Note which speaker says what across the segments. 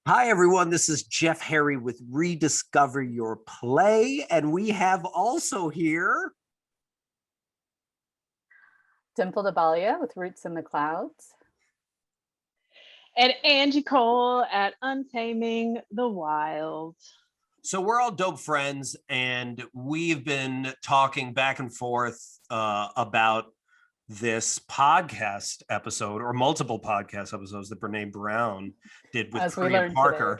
Speaker 1: Hi, everyone. This is Jeff Harry with Rediscover Your Play. And we have also here
Speaker 2: Dimple DeBalia with Roots in the Clouds.
Speaker 3: And Angie Cole at Untaming the Wild.
Speaker 1: So we're all dope friends, and we've been talking back and forth about this podcast episode, or multiple podcast episodes that Brené Brown did with Priya Parker.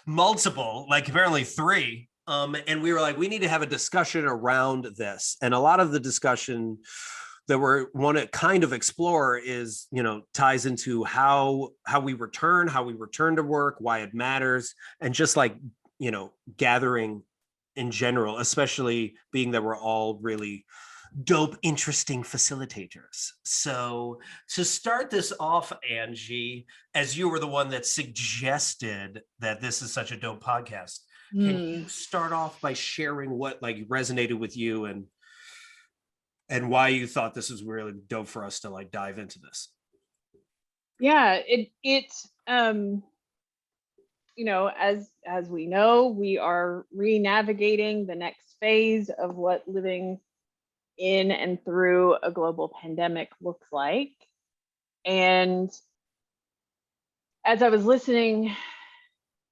Speaker 1: Multiple, like apparently 3. And we were like, we need to have a discussion around this. And a lot of the discussion that we want to kind of explore is, ties into how we return to work, why it matters, and just like, gathering in general, especially being that we're all really dope, interesting facilitators. So to start this off, Angie, as you were the one that suggested that this is such a dope podcast, can you start off by sharing what like resonated with you and why you thought this was really dope for us to like dive into this?
Speaker 3: Yeah, as we know, we are re-navigating the next phase of what living in and through a global pandemic looks like. And as I was listening,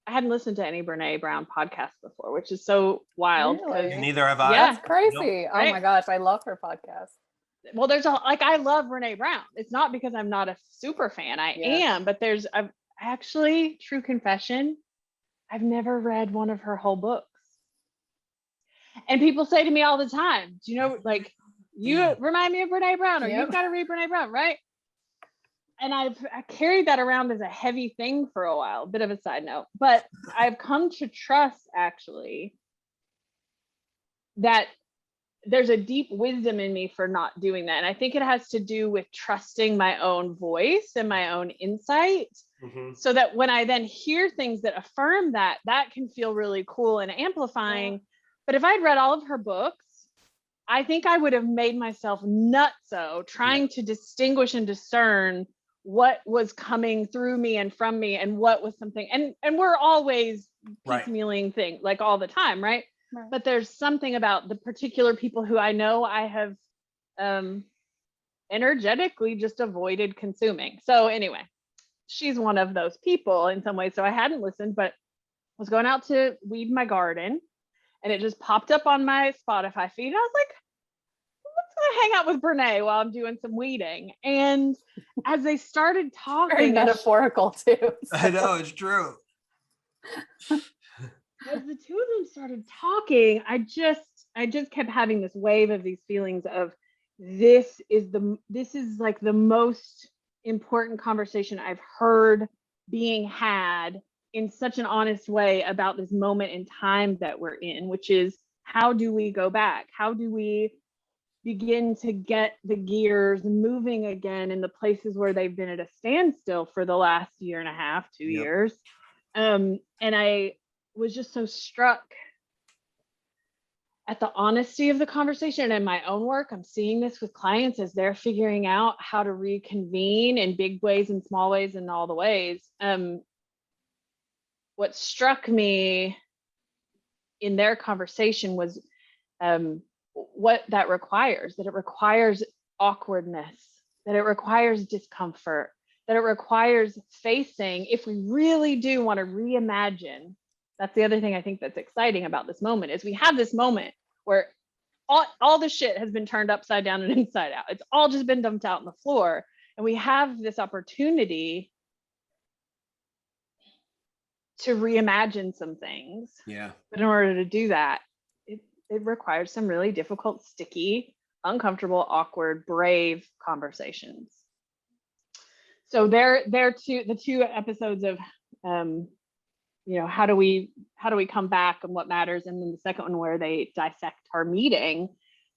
Speaker 3: I hadn't listened to any Brené Brown podcasts before, which is so wild.
Speaker 2: Really?
Speaker 1: Neither have I.
Speaker 2: Yeah, that's crazy.
Speaker 1: Nope.
Speaker 2: Oh my gosh, I love her podcast.
Speaker 3: Well, I love Brené Brown. It's not because I'm not a super fan. I am, but I've actually, true confession, I've never read one of her whole books. And people say to me all the time, do you know, like, you remind me of Brené Brown, or you've got to read Brené Brown, right? And I carried that around as a heavy thing for a while, bit of a side note, but I've come to trust actually that there's a deep wisdom in me for not doing that. And I think it has to do with trusting my own voice and my own insight. So that when I then hear things that affirm that can feel really cool and amplifying. Yeah. But if I'd read all of her books, I think I would have made myself nutso trying to distinguish and discern what was coming through me and from me and what was something. And we're always piecemealing things like all the time, right? But there's something about the particular people who I know I have energetically just avoided consuming. So anyway, she's one of those people in some ways. So I hadn't listened, but was going out to weed my garden and it just popped up on my Spotify feed. And I was like, let's go hang out with Brené while I'm doing some weeding. And as they started talking,
Speaker 2: very metaphorical too. So.
Speaker 1: I know, it's true.
Speaker 3: As the two of them started talking, I just kept having this wave of these feelings of this is like the most important conversation I've heard being had in such an honest way about this moment in time that we're in, which is how do we go back? How do we begin to get the gears moving again in the places where they've been at a standstill for the last year and a half, 2 years? And I was just so struck at the honesty of the conversation. And in my own work, I'm seeing this with clients as they're figuring out how to reconvene in big ways and small ways and all the ways. What struck me in their conversation was what that requires, that it requires awkwardness, that it requires discomfort, that it requires facing, if we really do want to reimagine. That's the other thing I think that's exciting about this moment is we have this moment where all the shit has been turned upside down and inside out. It's all just been dumped out on the floor. And we have this opportunity to reimagine some things. Yeah. But in order to do that, it requires some really difficult, sticky, uncomfortable, awkward, brave conversations. So the two episodes of how do we come back and what matters, and then the second one where they dissect our meeting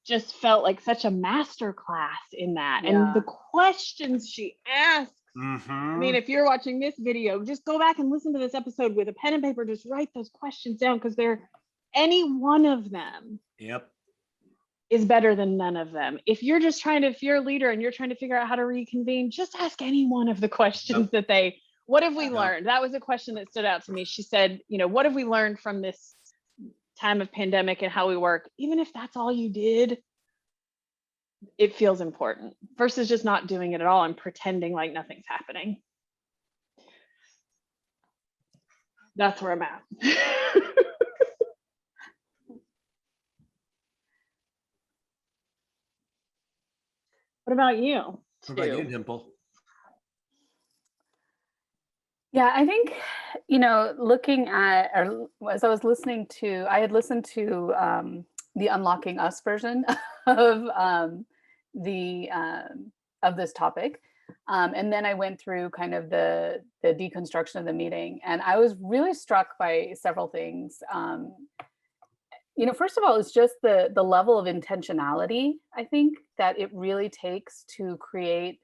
Speaker 3: just felt like such a master class in that. And the questions she asks, I mean, if you're watching this video, just go back and listen to this episode with a pen and paper, just write those questions down, because they're any one of them is better than none of them. If you're a leader and you're trying to figure out how to reconvene, just ask any one of the questions that they What have we learned? That was a question that stood out to me. She said, what have we learned from this time of pandemic and how we work? Even if that's all you did, it feels important versus just not doing it at all and pretending like nothing's happening. That's where I'm at. What about you?
Speaker 1: What about you, Dimple?
Speaker 2: Yeah, I think, looking at, or as I was listening to, I had listened to the Unlocking Us version of of this topic. And then I went through kind of the deconstruction of the meeting, and I was really struck by several things. First of all, it's just the level of intentionality, I think, that it really takes to create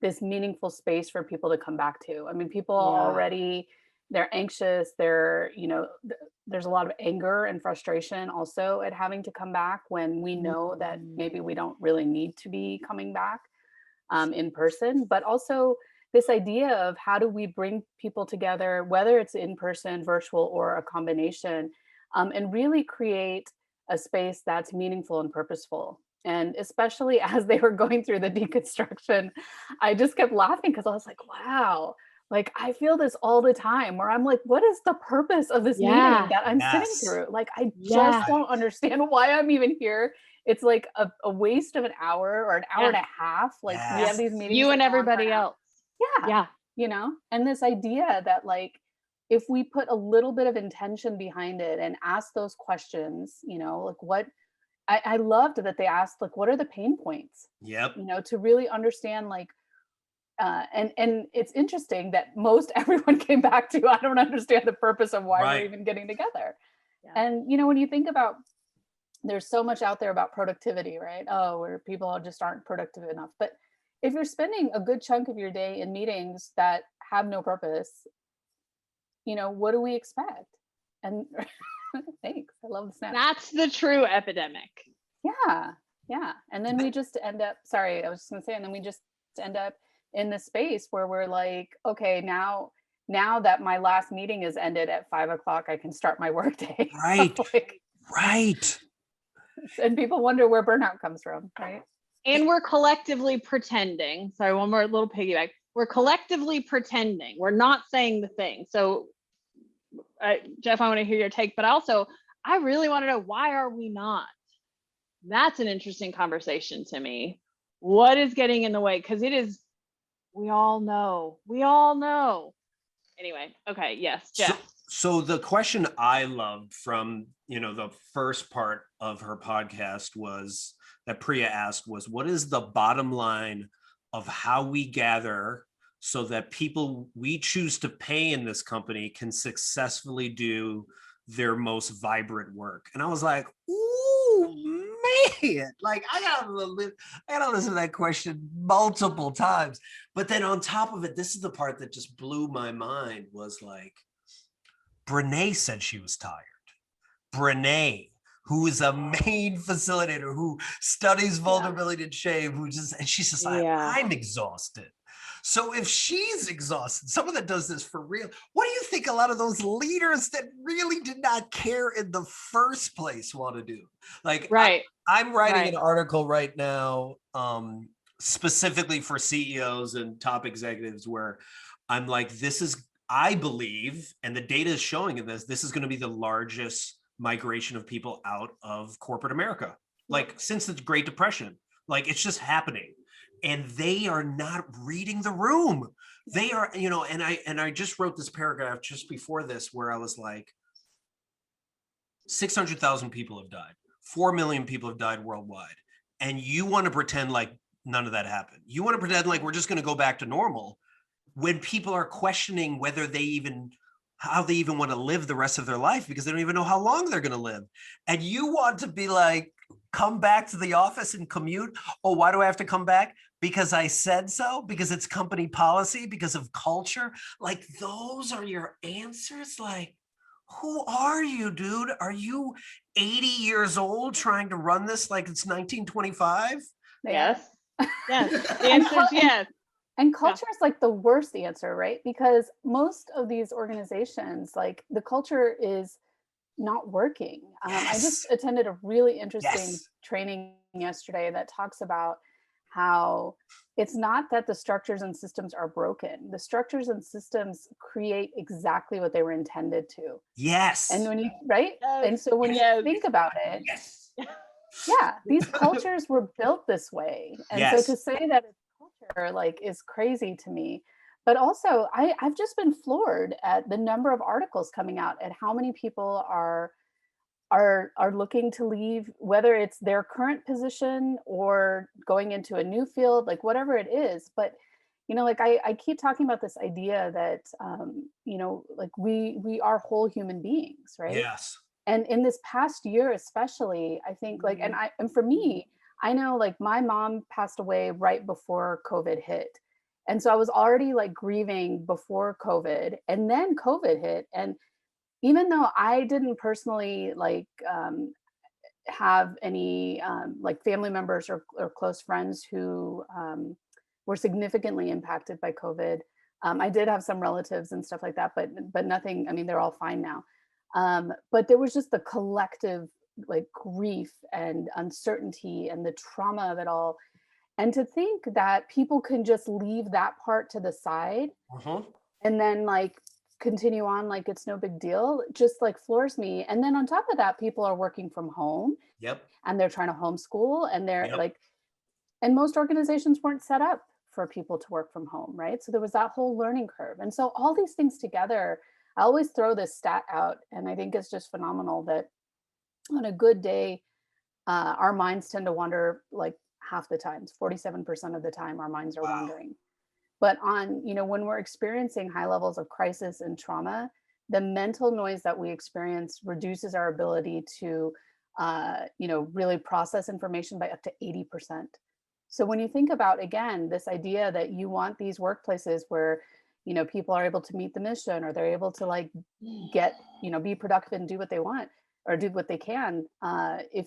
Speaker 2: this meaningful space for people to come back to. I mean, people already, they're anxious, there's a lot of anger and frustration also at having to come back when we know that maybe we don't really need to be coming back in person. But also this idea of how do we bring people together, whether it's in person, virtual, or a combination, and really create a space that's meaningful and purposeful. And especially as they were going through the deconstruction, I just kept laughing because I was like, wow, like I feel this all the time where I'm like, what is the purpose of this meeting that I'm sitting through? Like, I just don't understand why I'm even here. It's like a waste of an hour or an hour and a half. Like we have these meetings.
Speaker 3: You and everybody else.
Speaker 2: Yeah. And this idea that like, if we put a little bit of intention behind it and ask those questions, like what, I loved that they asked, like, what are the pain points?
Speaker 1: Yep.
Speaker 2: To really understand, like, and it's interesting that most everyone came back to, I don't understand the purpose of why we're even getting together. Yeah. And, when you think about, there's so much out there about productivity, right? Oh, where people just aren't productive enough. But if you're spending a good chunk of your day in meetings that have no purpose, what do we expect? And thanks. I love the snap.
Speaker 3: That's the true epidemic.
Speaker 2: Yeah. And then we just end up, sorry, I was just going to say, and then we just end up in this space where we're like, okay, now that my last meeting is ended at 5 o'clock, I can start my workday.
Speaker 1: Right. Right.
Speaker 2: And people wonder where burnout comes from, right?
Speaker 3: And we're collectively pretending. Sorry, one more little piggyback. We're collectively pretending. We're not saying the thing. So, Jeff, I want to hear your take, but also, I really want to know, why are we not? That's an interesting conversation to me. What is getting in the way? Because it is, we all know. Anyway, okay, yes, Jeff.
Speaker 1: So the question I loved from, the first part of her podcast was that Priya asked was, what is the bottom line of how we gather so that people we choose to pay in this company can successfully do their most vibrant work? And I was like, ooh, man, like I gotta listen to that question multiple times. But then on top of it, this is the part that just blew my mind, was like, Brené said she was tired. Brené, who is a main facilitator, who studies vulnerability and shame, and she's just like, I'm exhausted. So if she's exhausted, someone that does this for real, what do you think a lot of those leaders that really did not care in the first place want to do? Like,
Speaker 3: right.
Speaker 1: I'm writing an article right now, specifically for CEOs and top executives, where I'm like, I believe, and the data is showing in this is going to be the largest migration of people out of corporate America, like since the Great Depression. Like, it's just happening. And they are not reading the room. They are, and I just wrote this paragraph just before this where I was like, 600,000 people have died. 4 million people have died worldwide. And you want to pretend like none of that happened. You want to pretend like we're just going to go back to normal when people are questioning how they even want to live the rest of their life, because they don't even know how long they're going to live. And you want to be like, come back to the office and commute. Oh, why do I have to come back? Because I said so, because it's company policy, because of culture. Like, those are your answers. Like, who are you, dude? Are you 80 years old trying to run this like it's 1925?
Speaker 3: Yes. Yes. The answer is yes.
Speaker 2: And culture is like the worst answer, right? Because most of these organizations, like the culture is not working. I just attended a really interesting training yesterday that talks about how it's not that the structures and systems are broken. The structures and systems create exactly what they were intended to.
Speaker 1: Yes.
Speaker 2: And when you, right? And so when you think about it, yeah, these cultures were built this way. And so to say that it's culture like is crazy to me. But also I've just been floored at the number of articles coming out at how many people are looking to leave, whether it's their current position or going into a new field, like whatever it is. But you know, like I keep talking about this idea that you know, like we are whole human beings, right?
Speaker 1: Yes.
Speaker 2: And in this past year especially, I think like, and for me, I know like my mom passed away right before COVID hit. And so I was already like grieving before COVID, and then COVID hit. And even though I didn't personally like have any like family members or close friends who were significantly impacted by COVID, I did have some relatives and stuff like that, but nothing. I mean, they're all fine now. But there was just the collective like grief and uncertainty and the trauma of it all. And to think that people can just leave that part to the side and then like continue on like it's no big deal, just like floors me. And then on top of that, people are working from home. And they're trying to homeschool, and they're like, and most organizations weren't set up for people to work from home, right? So there was that whole learning curve. And so all these things together, I always throw this stat out, and I think it's just phenomenal that on a good day, our minds tend to wander like half the times, 47% of the time our minds are wandering. But on, you know, when we're experiencing high levels of crisis and trauma, the mental noise that we experience reduces our ability to, you know, really process information by up to 80%. So when you think about, again, this idea that you want these workplaces where, you know, people are able to meet the mission, or they're able to like get, you know, be productive and do what they want or do what they can. If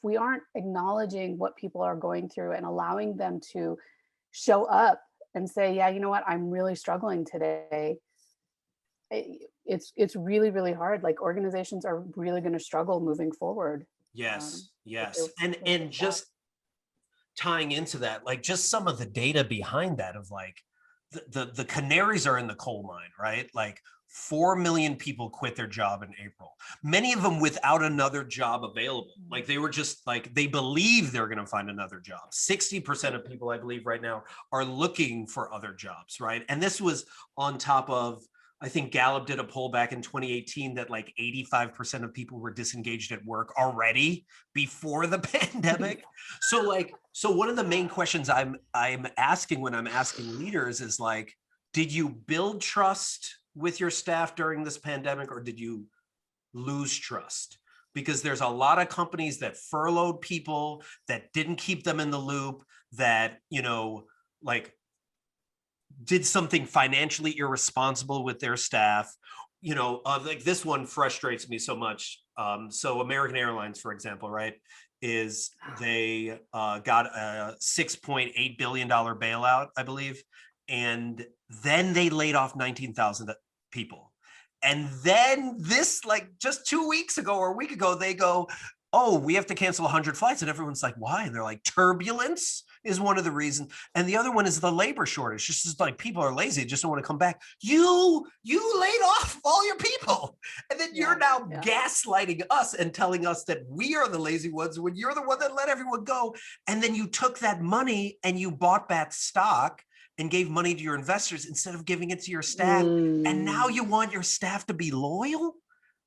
Speaker 2: we aren't acknowledging what people are going through and allowing them to show up and say, yeah, you know what, I'm really struggling today. It's really, really hard. Like organizations are really going to struggle moving forward.
Speaker 1: Yes. And just tying into that, like just some of the data behind that of like the canaries are in the coal mine, right? Like 4 million people quit their job in April, many of them without another job available. Like they were just like, they believe they're going to find another job. 60% of people, I believe right now, are looking for other jobs, right? And this was on top of, I think Gallup did a poll back in 2018 that like 85% of people were disengaged at work already before the pandemic. So one of the main questions I'm asking when I'm asking leaders is like, did you build trust with your staff during this pandemic, or did you lose trust? Because there's a lot of companies that furloughed people, that didn't keep them in the loop, that, you know, like did something financially irresponsible with their staff. You know, like this one frustrates me so much. So American Airlines, for example, right, is they got a $6.8 billion bailout, I believe. And then they laid off 19,000 people. And then this, like just 2 weeks ago or a week ago, they go, oh, we have to cancel 100 flights. And everyone's like, why? And they're like, turbulence is one of the reasons. And the other one is the labor shortage. Just like people are lazy, just don't want to come back. You laid off all your people. And then you're now gaslighting us and telling us that we are the lazy ones when you're the one that let everyone go. And then you took that money and you bought back stock and gave money to your investors instead of giving it to your staff. And now you want your staff to be loyal?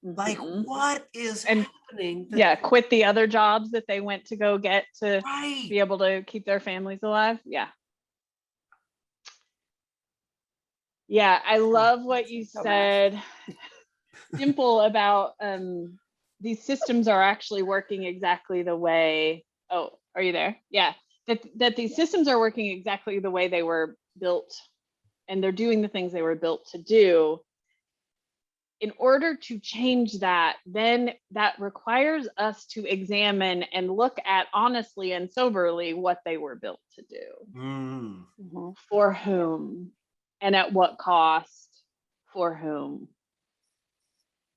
Speaker 1: Like, what is happening?
Speaker 3: Quit the other jobs that they went to go get to be able to keep their families alive. I love what you said, Dimple, about these systems are actually working exactly the way, oh, are you there? Yeah, that these systems are working exactly the way they were built, and they're doing the things they were built to do. in order to change that, then that requires us to examine and look at honestly and soberly what they were built to do. For whom, and at what cost, for whom.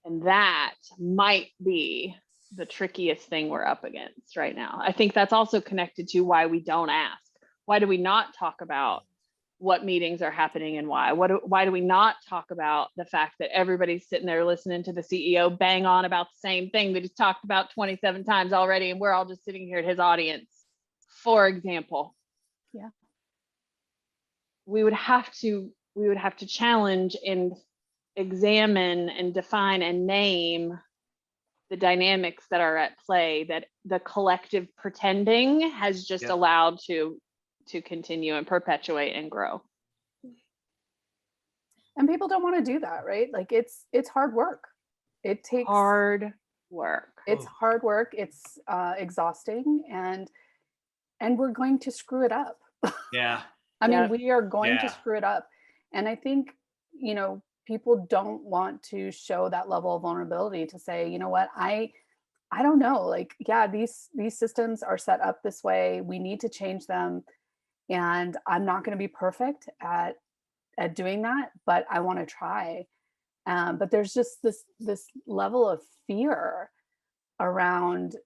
Speaker 3: And that might be the trickiest thing we're up against right now. I think that's also connected to why we don't ask. Why do we not talk about what meetings are happening and why? Why do we not talk about the fact that everybody's sitting there listening to the CEO bang on about the same thing that he's talked about 27 times already, and we're all just sitting here at his audience, for example?
Speaker 2: Yeah.
Speaker 3: We would have to challenge and examine and define and name the dynamics that are at play that the collective pretending has just allowed to continue and perpetuate and grow.
Speaker 2: And people don't want to do that, right? Like it's hard work. It takes
Speaker 3: hard work.
Speaker 2: It's hard work. It's exhausting, and we're going to screw it up.
Speaker 1: Yeah.
Speaker 2: I mean, we are going to screw it up. And I think, people don't want to show that level of vulnerability to say, you know what, I don't know, like, these systems are set up this way. We need to change them. And I'm not going to be perfect at doing that, but I want to try. But there's just this level of fear around,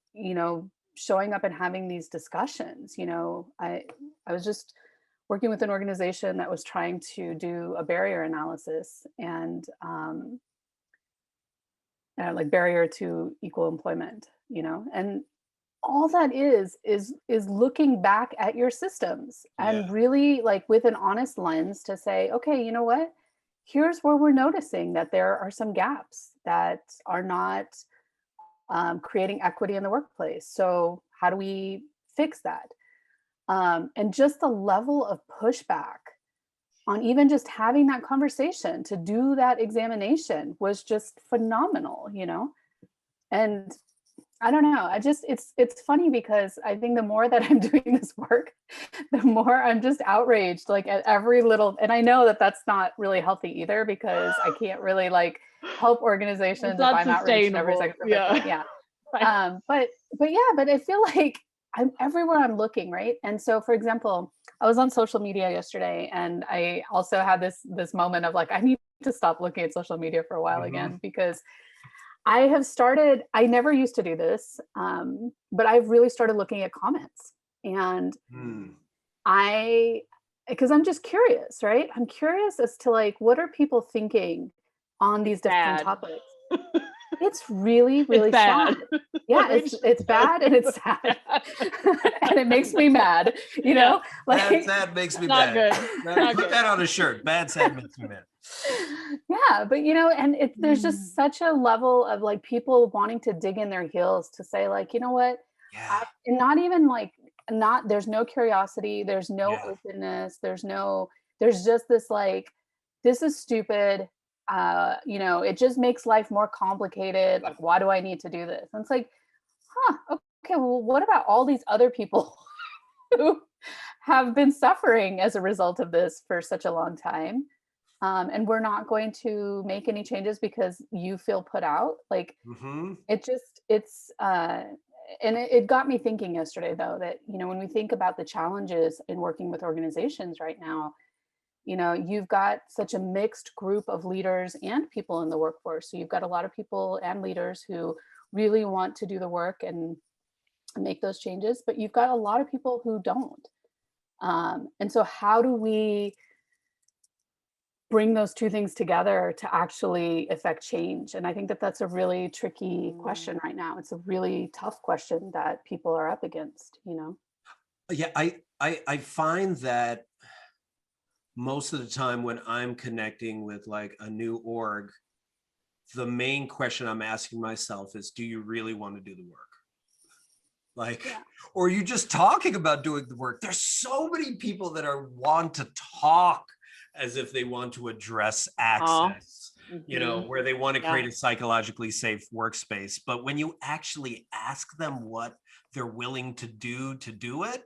Speaker 2: showing up and having these discussions. I was just working with an organization that was trying to do a barrier analysis and like barrier to equal employment, and all that is looking back at your systems and really like with an honest lens to say, okay, you know what, here's where we're noticing that there are some gaps that are not creating equity in the workplace. So how do we fix that? And just the level of pushback on even just having that conversation to do that examination was just phenomenal, and I don't know. It's funny because I think the more that I'm doing this work, the more I'm just outraged, like at every little, and I know that that's not really healthy either, because I can't really like help organizations if I'm outraged every second. But I feel like I'm everywhere I'm looking, right? And so, for example, I was on social media yesterday, and I also had this moment of like, I need to stop looking at social media for a while again, because I never used to do this, but I've really started looking at comments, and because I'm just curious, right? I'm curious as to like, what are people thinking on these different topics? It's really, really sad. Yeah, it's bad and it's sad. And it makes me mad, like
Speaker 1: bad, sad makes me
Speaker 3: not
Speaker 1: mad.
Speaker 3: Good.
Speaker 1: Put that on a shirt. Bad, sad makes me mad.
Speaker 2: Yeah, but and there's just such a level of like people wanting to dig in their heels to say like, you know what? And not even like, there's no curiosity, there's no openness, there's just this like, this is stupid. It just makes life more complicated. Like, why do I need to do this? And it's like, okay, well, what about all these other people who have been suffering as a result of this for such a long time? And we're not going to make any changes because you feel put out. Like, and it got me thinking yesterday, though, that, when we think about the challenges in working with organizations right now, you've got such a mixed group of leaders and people in the workforce. So you've got a lot of people and leaders who really want to do the work and make those changes, but you've got a lot of people who don't. And so how do we bring those two things together to actually affect change? And I think that that's a really tricky question right now. It's a really tough question that people are up against,
Speaker 1: Yeah, I find that most of the time when I'm connecting with like a new org, the main question I'm asking myself is, do you really want to do the work? Like, or are you just talking about doing the work? There's so many people that want to talk as if they want to address access, where they want to create a psychologically safe workspace. But when you actually ask them what they're willing to do it,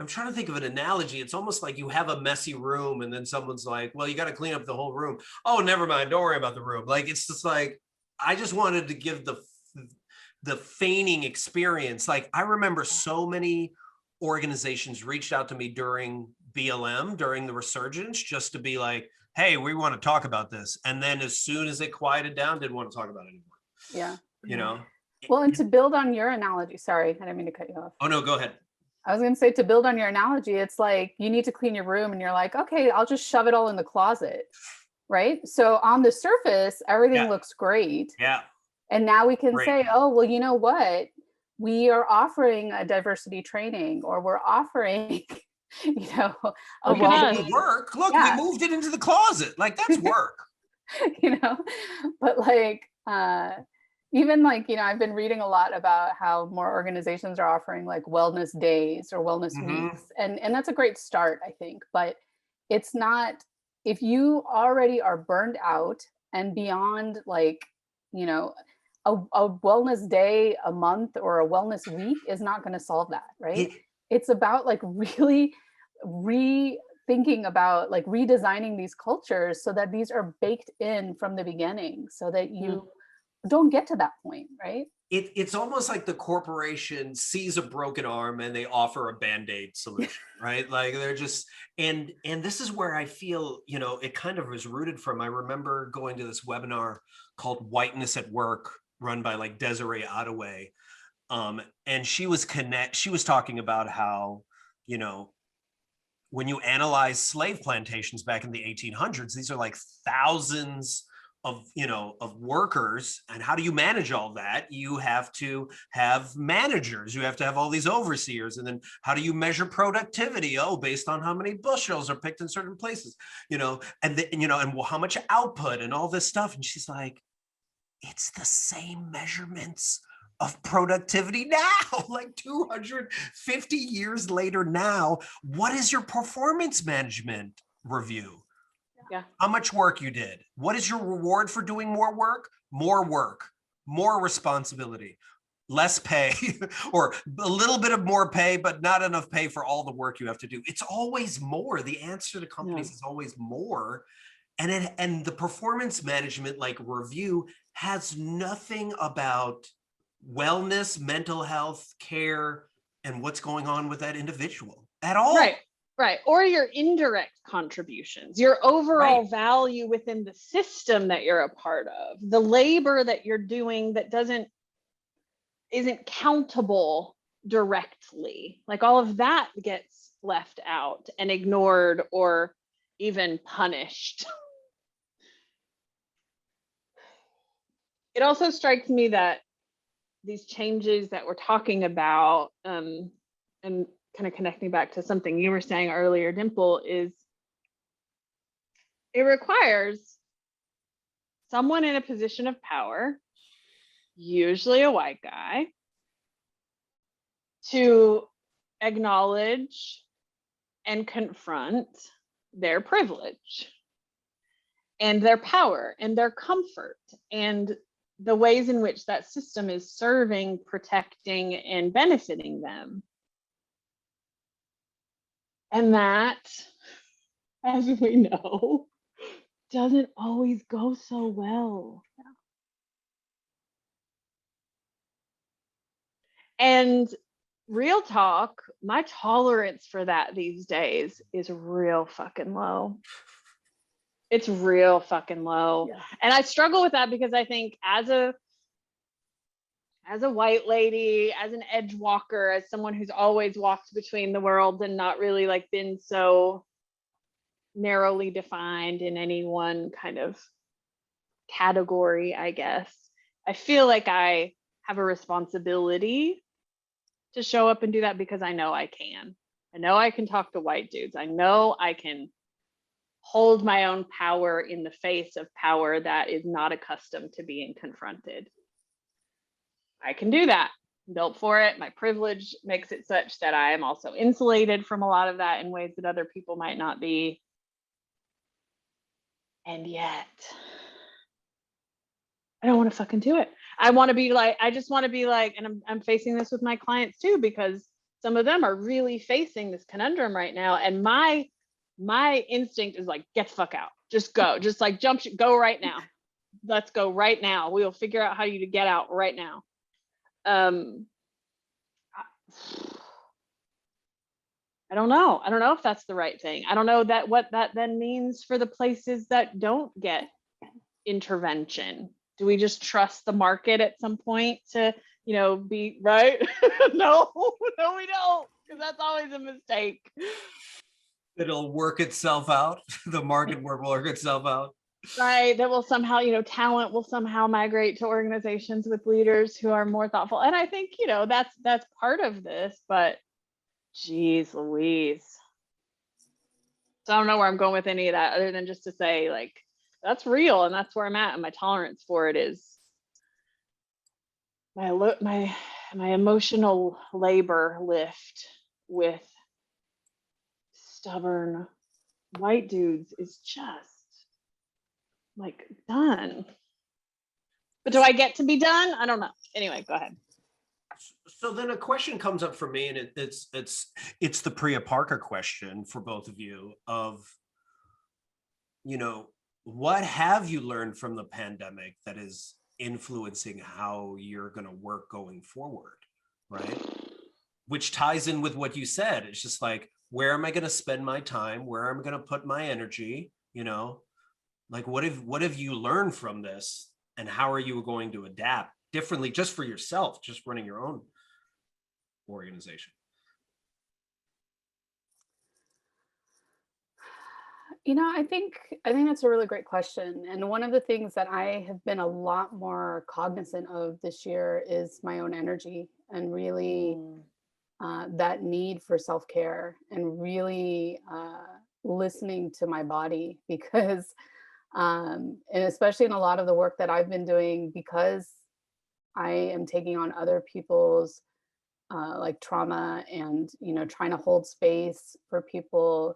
Speaker 1: I'm trying to think of an analogy. It's almost like you have a messy room and then someone's like, well, you got to clean up the whole room. Oh, never mind. Don't worry about the room. Like, it's just like, I just wanted to give the feigning experience. Like, I remember so many organizations reached out to me during BLM, during the resurgence, just to be like, hey, we want to talk about this. And then as soon as it quieted down, didn't want to talk about it anymore.
Speaker 2: Yeah.
Speaker 1: You know?
Speaker 2: Well, and to build on your analogy, sorry, I didn't mean to cut you off.
Speaker 1: Oh, no, go ahead.
Speaker 2: I was going to say, to build on your analogy, it's like you need to clean your room and you're like, okay, I'll just shove it all in the closet. Right. So on the surface, everything looks great.
Speaker 1: Yeah.
Speaker 2: And now we can say, oh, well, you know what? We are offering a diversity training, or we're offering, you know,
Speaker 1: work. Look, we moved it into the closet. Like, that's work.
Speaker 2: You know, but like, even like, you know, I've been reading a lot about how more organizations are offering like wellness days or wellness weeks. And that's a great start, I think. But it's not, if you already are burned out and beyond, like, you know, a wellness day a month or a wellness week is not going to solve that, right? It's about like really rethinking about like redesigning these cultures so that these are baked in from the beginning, so that you don't get to that point, right?
Speaker 1: It's almost like the corporation sees a broken arm and they offer a Band-Aid solution, right? Like, they're just, and this is where I feel, you know, it kind of was rooted from. I remember going to this webinar called Whiteness at Work, run by like Desiree Ottaway. And she was talking about how, you know, when you analyze slave plantations back in the 1800s, these are like thousands of, you know, of workers. And how do you manage all that? You have to have managers, you have to have all these overseers. And then how do you measure productivity? Oh, based on how many bushels are picked in certain places, you know, and you know, and how much output and all this stuff. And she's like, it's the same measurements of productivity now, like 250 years later now. What is your performance management review?
Speaker 3: Yeah.
Speaker 1: How much work you did? What is your reward for doing more work? More work, more responsibility, less pay, or a little bit of more pay, but not enough pay for all the work you have to do. It's always more. The answer to companies is always more. And the performance management like review has nothing about wellness, mental health, care, and what's going on with that individual at all.
Speaker 3: Right. Or your indirect contributions, your overall value within the system that you're a part of, the labor that you're doing that isn't countable directly. Like, all of that gets left out and ignored or even punished. It also strikes me that these changes that we're talking about, and kind of connecting back to something you were saying earlier, Dimple, is it requires someone in a position of power, usually a white guy, to acknowledge and confront their privilege and their power and their comfort and the ways in which that system is serving, protecting, and benefiting them. And that, as we know, doesn't always go so well. And real talk, my tolerance for that these days is real fucking low. It's real fucking low. Yeah. And I struggle with that because I think as a white lady, as an edge walker, as someone who's always walked between the worlds and not really like been so narrowly defined in any one kind of category, I guess, I feel like I have a responsibility to show up and do that because I know I can. I know I can talk to white dudes. I know I can hold my own power in the face of power that is not accustomed to being confronted. I can do that. I'm built for it. My privilege makes it such that I am also insulated from a lot of that in ways that other people might not be. And yet, I don't want to fucking do it. I just want to be like, and I'm facing this with my clients too, because some of them are really facing this conundrum right now. And my instinct is like, get the fuck out. Just go. Just like jump, go right now. Let's go right now. We'll figure out how to get out right now. I don't know. I don't know if that's the right thing. I don't know what that then means for the places that don't get intervention. Do we just trust the market at some point to, be right? No, we don't, because that's always a mistake.
Speaker 1: It'll work itself out. The market will work itself out.
Speaker 3: Right. That will somehow, talent will somehow migrate to organizations with leaders who are more thoughtful. And I think, that's part of this, but geez Louise. So I don't know where I'm going with any of that, other than just to say, like, that's real and that's where I'm at. And my tolerance for it is my emotional labor lift with stubborn white dudes is just like done. But do I get to be done? I don't know. Anyway, go ahead.
Speaker 1: So then a question comes up for me, and it's the Priya Parker question for both of you of, what have you learned from the pandemic that is influencing how you're going to work going forward, right? Which ties in with what you said. It's just like, where am I going to spend my time? Where am I going to put my energy? Like, what have you learned from this, and how are you going to adapt differently just for yourself, just running your own organization?
Speaker 2: I think that's a really great question. And one of the things that I have been a lot more cognizant of this year is my own energy, and really that need for self-care, and really listening to my body, because and especially in a lot of the work that I've been doing, because I am taking on other people's like trauma, and trying to hold space for people.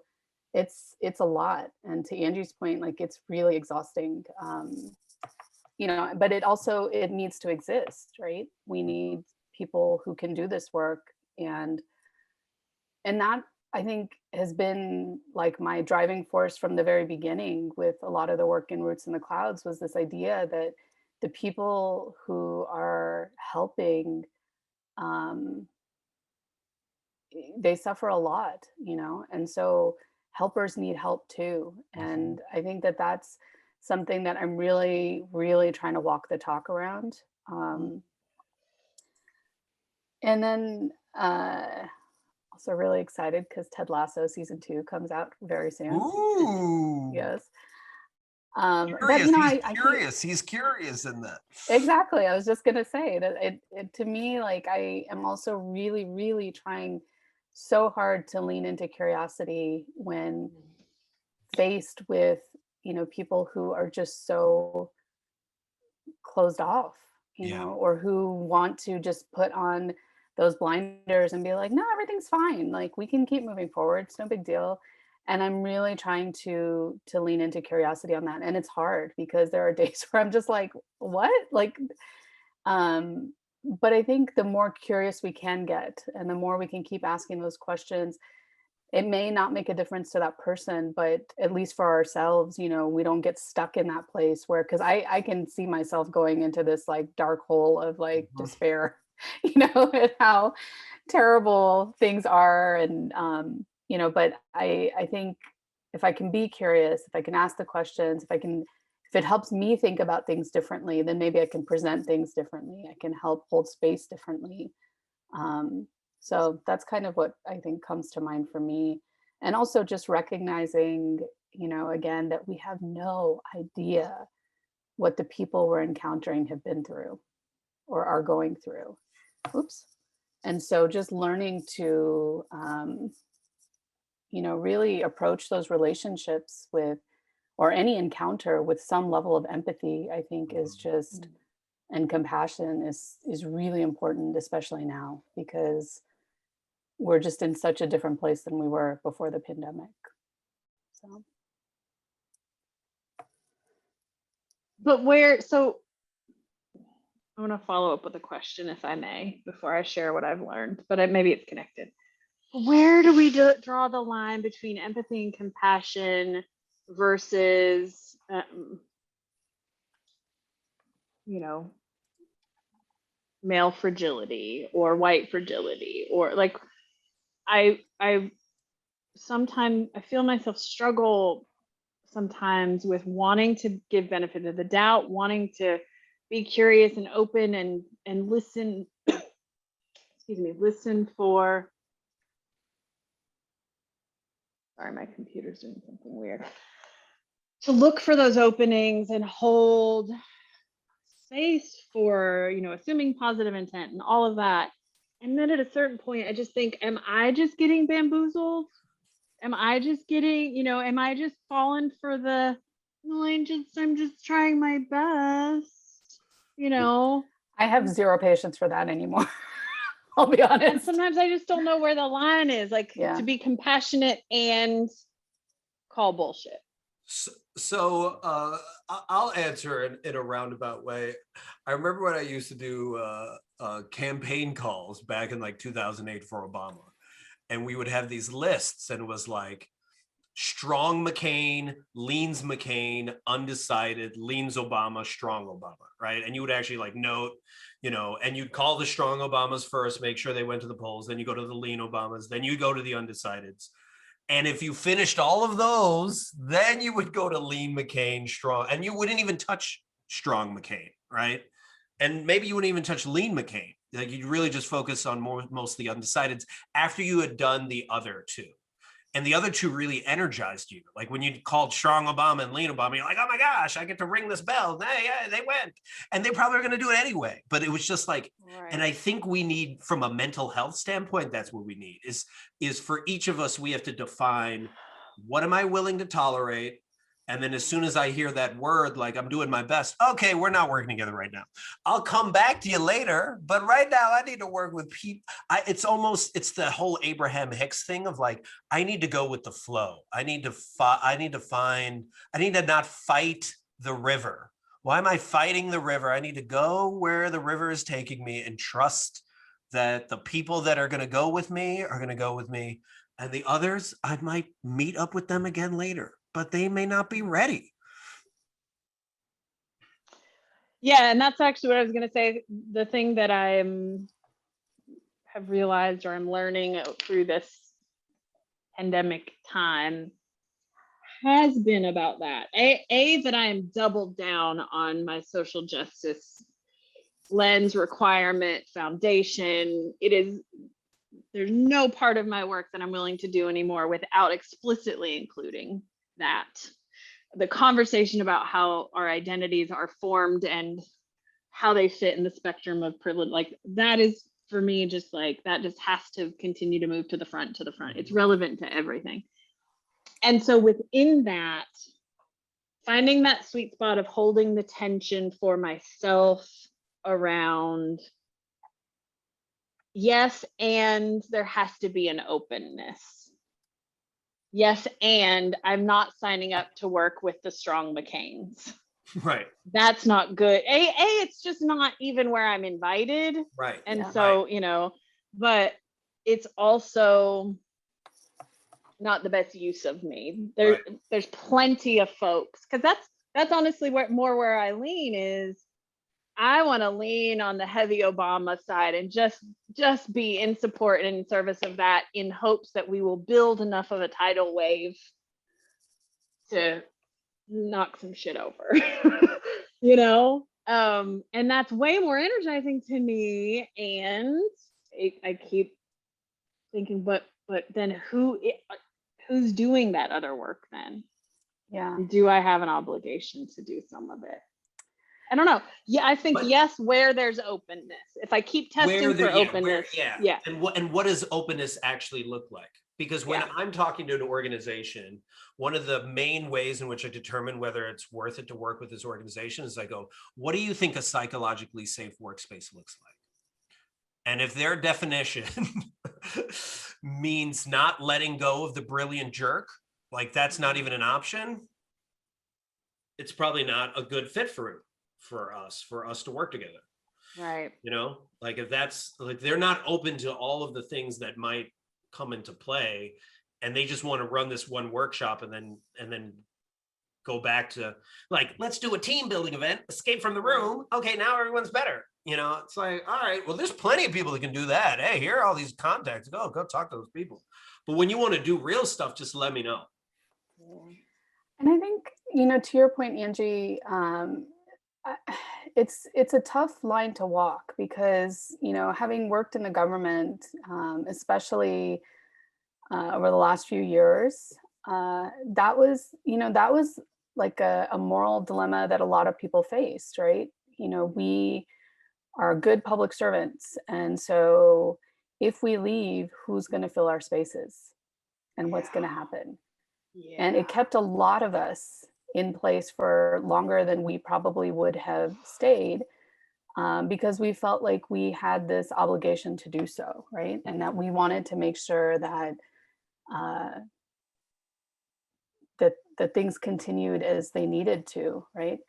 Speaker 2: It's a lot, and to Angie's point, like, it's really exhausting. But it needs to exist, right? We need people who can do this work, and that, I think, has been like my driving force from the very beginning with a lot of the work in Roots in the Clouds, was this idea that the people who are helping, they suffer a lot, and so helpers need help too. And I think that that's something that I'm really, really trying to walk the talk around. And then also really excited because Ted Lasso season 2 comes out very soon.
Speaker 1: Ooh.
Speaker 2: Yes.
Speaker 1: Curious. He's curious in that.
Speaker 2: Exactly. I was just going to say that it to me, like, I am also really, really trying so hard to lean into curiosity when faced with, people who are just so closed off, or who want to just put on those blinders and be like, no, everything's fine. Like, we can keep moving forward. It's no big deal. And I'm really trying to lean into curiosity on that. And it's hard because there are days where I'm just like, what? Like, but I think the more curious we can get, and the more we can keep asking those questions, it may not make a difference to that person, but at least for ourselves, we don't get stuck in that place where, because I can see myself going into this like dark hole of like despair, and how terrible things are. And, but I think if I can be curious, if I can ask the questions, if it helps me think about things differently, then maybe I can present things differently. I can help hold space differently. So that's kind of what I think comes to mind for me. And also just recognizing, again, that we have no idea what the people we're encountering have been through or are going through. Oops. And so just learning to, really approach those relationships with, or any encounter with, some level of empathy, I think is just, and compassion is really important, especially now, because we're just in such a different place than we were before the pandemic. So.
Speaker 3: But I want to follow up with a question, if I may, before I share what I've learned, but maybe it's connected. Where do we draw the line between empathy and compassion versus, male fragility or white fragility? Or like, I sometimes I feel myself struggle sometimes with wanting to give benefit of the doubt, wanting to be curious and open and listen, listen for, sorry, my computer's doing something weird. To look for those openings and hold space for, assuming positive intent and all of that. And then at a certain point, I just think, am I just getting bamboozled? Am I just getting, am I just falling for the, no, I'm just trying my best,
Speaker 2: I have zero patience for that anymore. I'll be honest.
Speaker 3: And sometimes I just don't know where the line is, like to be compassionate and call bullshit.
Speaker 1: So I'll answer in a roundabout way. I remember when I used to do campaign calls back in like 2008 for Obama. And we would have these lists, and it was like strong McCain, leans McCain, undecided, leans Obama, strong Obama, right? And you would actually like note, and you'd call the strong Obamas first, make sure they went to the polls, then you go to the lean Obamas, then you go to the undecideds. And if you finished all of those, then you would go to lean McCain, strong, and you wouldn't even touch strong McCain, right? And maybe you wouldn't even touch lean McCain. Like you'd really just focus on most of the undecideds after you had done the other two. And the other two really energized you. Like when you called strong Obama and lean Obama, you're like, oh my gosh, I get to ring this bell. Hey, they went. And they probably are going to do it anyway. But it was just like, right. And I think we need, from a mental health standpoint, that's what we need is for each of us, we have to define, what am I willing to tolerate? And then as soon as I hear that word, like I'm doing my best, okay, we're not working together right now. I'll come back to you later, but right now I need to work with people. It's the whole Abraham Hicks thing of like, I need to go with the flow. I need to not fight the river. Why am I fighting the river? I need to go where the river is taking me and trust that the people that are going to go with me are going to go with me. And the others, I might meet up with them again later, but they may not be ready.
Speaker 3: Yeah, and that's actually what I was going to say. The thing that I have realized, or I'm learning through this pandemic time, has been about that. That I am doubled down on my social justice lens, requirement, foundation. There's no part of my work that I'm willing to do anymore without explicitly including that. The conversation about how our identities are formed and how they fit in the spectrum of privilege, like that is for me, just like that just has to continue to move to the front. It's relevant to everything. And so within that, finding that sweet spot of holding the tension for myself around, yes, and there has to be an openness. Yes, and I'm not signing up to work with the strong McCains.
Speaker 1: Right.
Speaker 3: That's not good. It's just not even where I'm invited.
Speaker 1: Right.
Speaker 3: And so, but it's also not the best use of me. There's plenty of folks, because that's honestly where I lean is. I want to lean on the heavy Obama side and just be in support and in service of that, in hopes that we will build enough of a tidal wave to knock some shit over, and that's way more energizing to me. And I keep thinking, but then who's doing that other work then?
Speaker 2: Yeah.
Speaker 3: Do I have an obligation to do some of it? I don't know. Yeah, I think yes, where there's openness. If I keep testing for openness.
Speaker 1: And what does openness actually look like? Because when I'm talking to an organization, one of the main ways in which I determine whether it's worth it to work with this organization is I go, what do you think a psychologically safe workspace looks like? And if their definition means not letting go of the brilliant jerk, like that's not even an option, it's probably not a good fit for us to work together.
Speaker 3: Right.
Speaker 1: You know, like if that's like, they're not open to all of the things that might come into play, and they just want to run this one workshop and then go back to like, let's do a team building event, escape from the room. Okay, now everyone's better. You know, it's like, all right, well, there's plenty of people that can do that. Hey, here are all these contacts. Go talk to those people. But when you want to do real stuff, just let me know.
Speaker 2: And I think, to your point, Angie, it's a tough line to walk because, having worked in the government, especially over the last few years, that was like a moral dilemma that a lot of people faced, right? We are good public servants. And so if we leave, who's going to fill our spaces and what's going to happen?
Speaker 3: Yeah.
Speaker 2: And it kept a lot of us in place for longer than we probably would have stayed, because we felt like we had this obligation to do so, right? And that we wanted to make sure that that things continued as they needed to, right?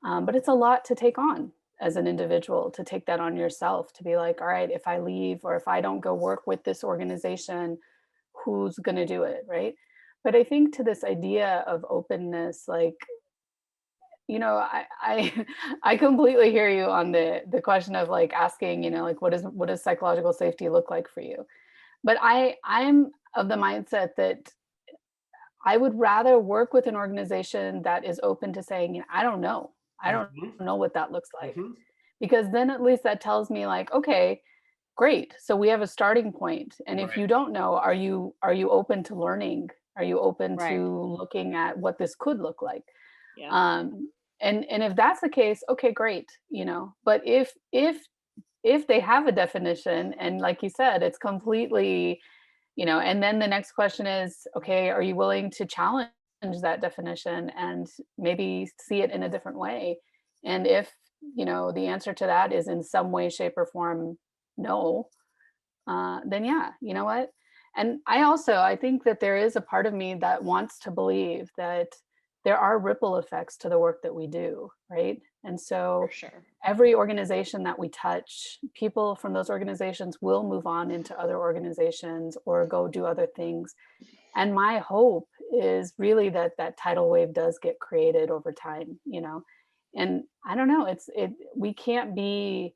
Speaker 2: But it's a lot to take on as an individual, to take that on yourself, to be like, all right, if I leave or if I don't go work with this organization, who's going to do it, right? But I think to this idea of openness, like, I completely hear you on the question of like asking, like what does psychological safety look like for you? But I'm of the mindset that I would rather work with an organization that is open to saying, I don't know. I don't know what that looks like. Because then at least that tells me like, okay, great. So we have a starting point. And if you don't know, are you open to learning? Are you open to looking at what this could look like?
Speaker 3: Yeah.
Speaker 2: And if that's the case, okay, great. But if they have a definition and like you said, it's completely, and then the next question is, okay, are you willing to challenge that definition and maybe see it in a different way? And if, the answer to that is in some way, shape, or form, no, then yeah, you know what? And I think that there is a part of me that wants to believe that there are ripple effects to the work that we do, right? And so
Speaker 3: For sure.
Speaker 2: every organization that we touch, people from those organizations will move on into other organizations or go do other things. And my hope is really that tidal wave does get created over time, and I don't know, we can't be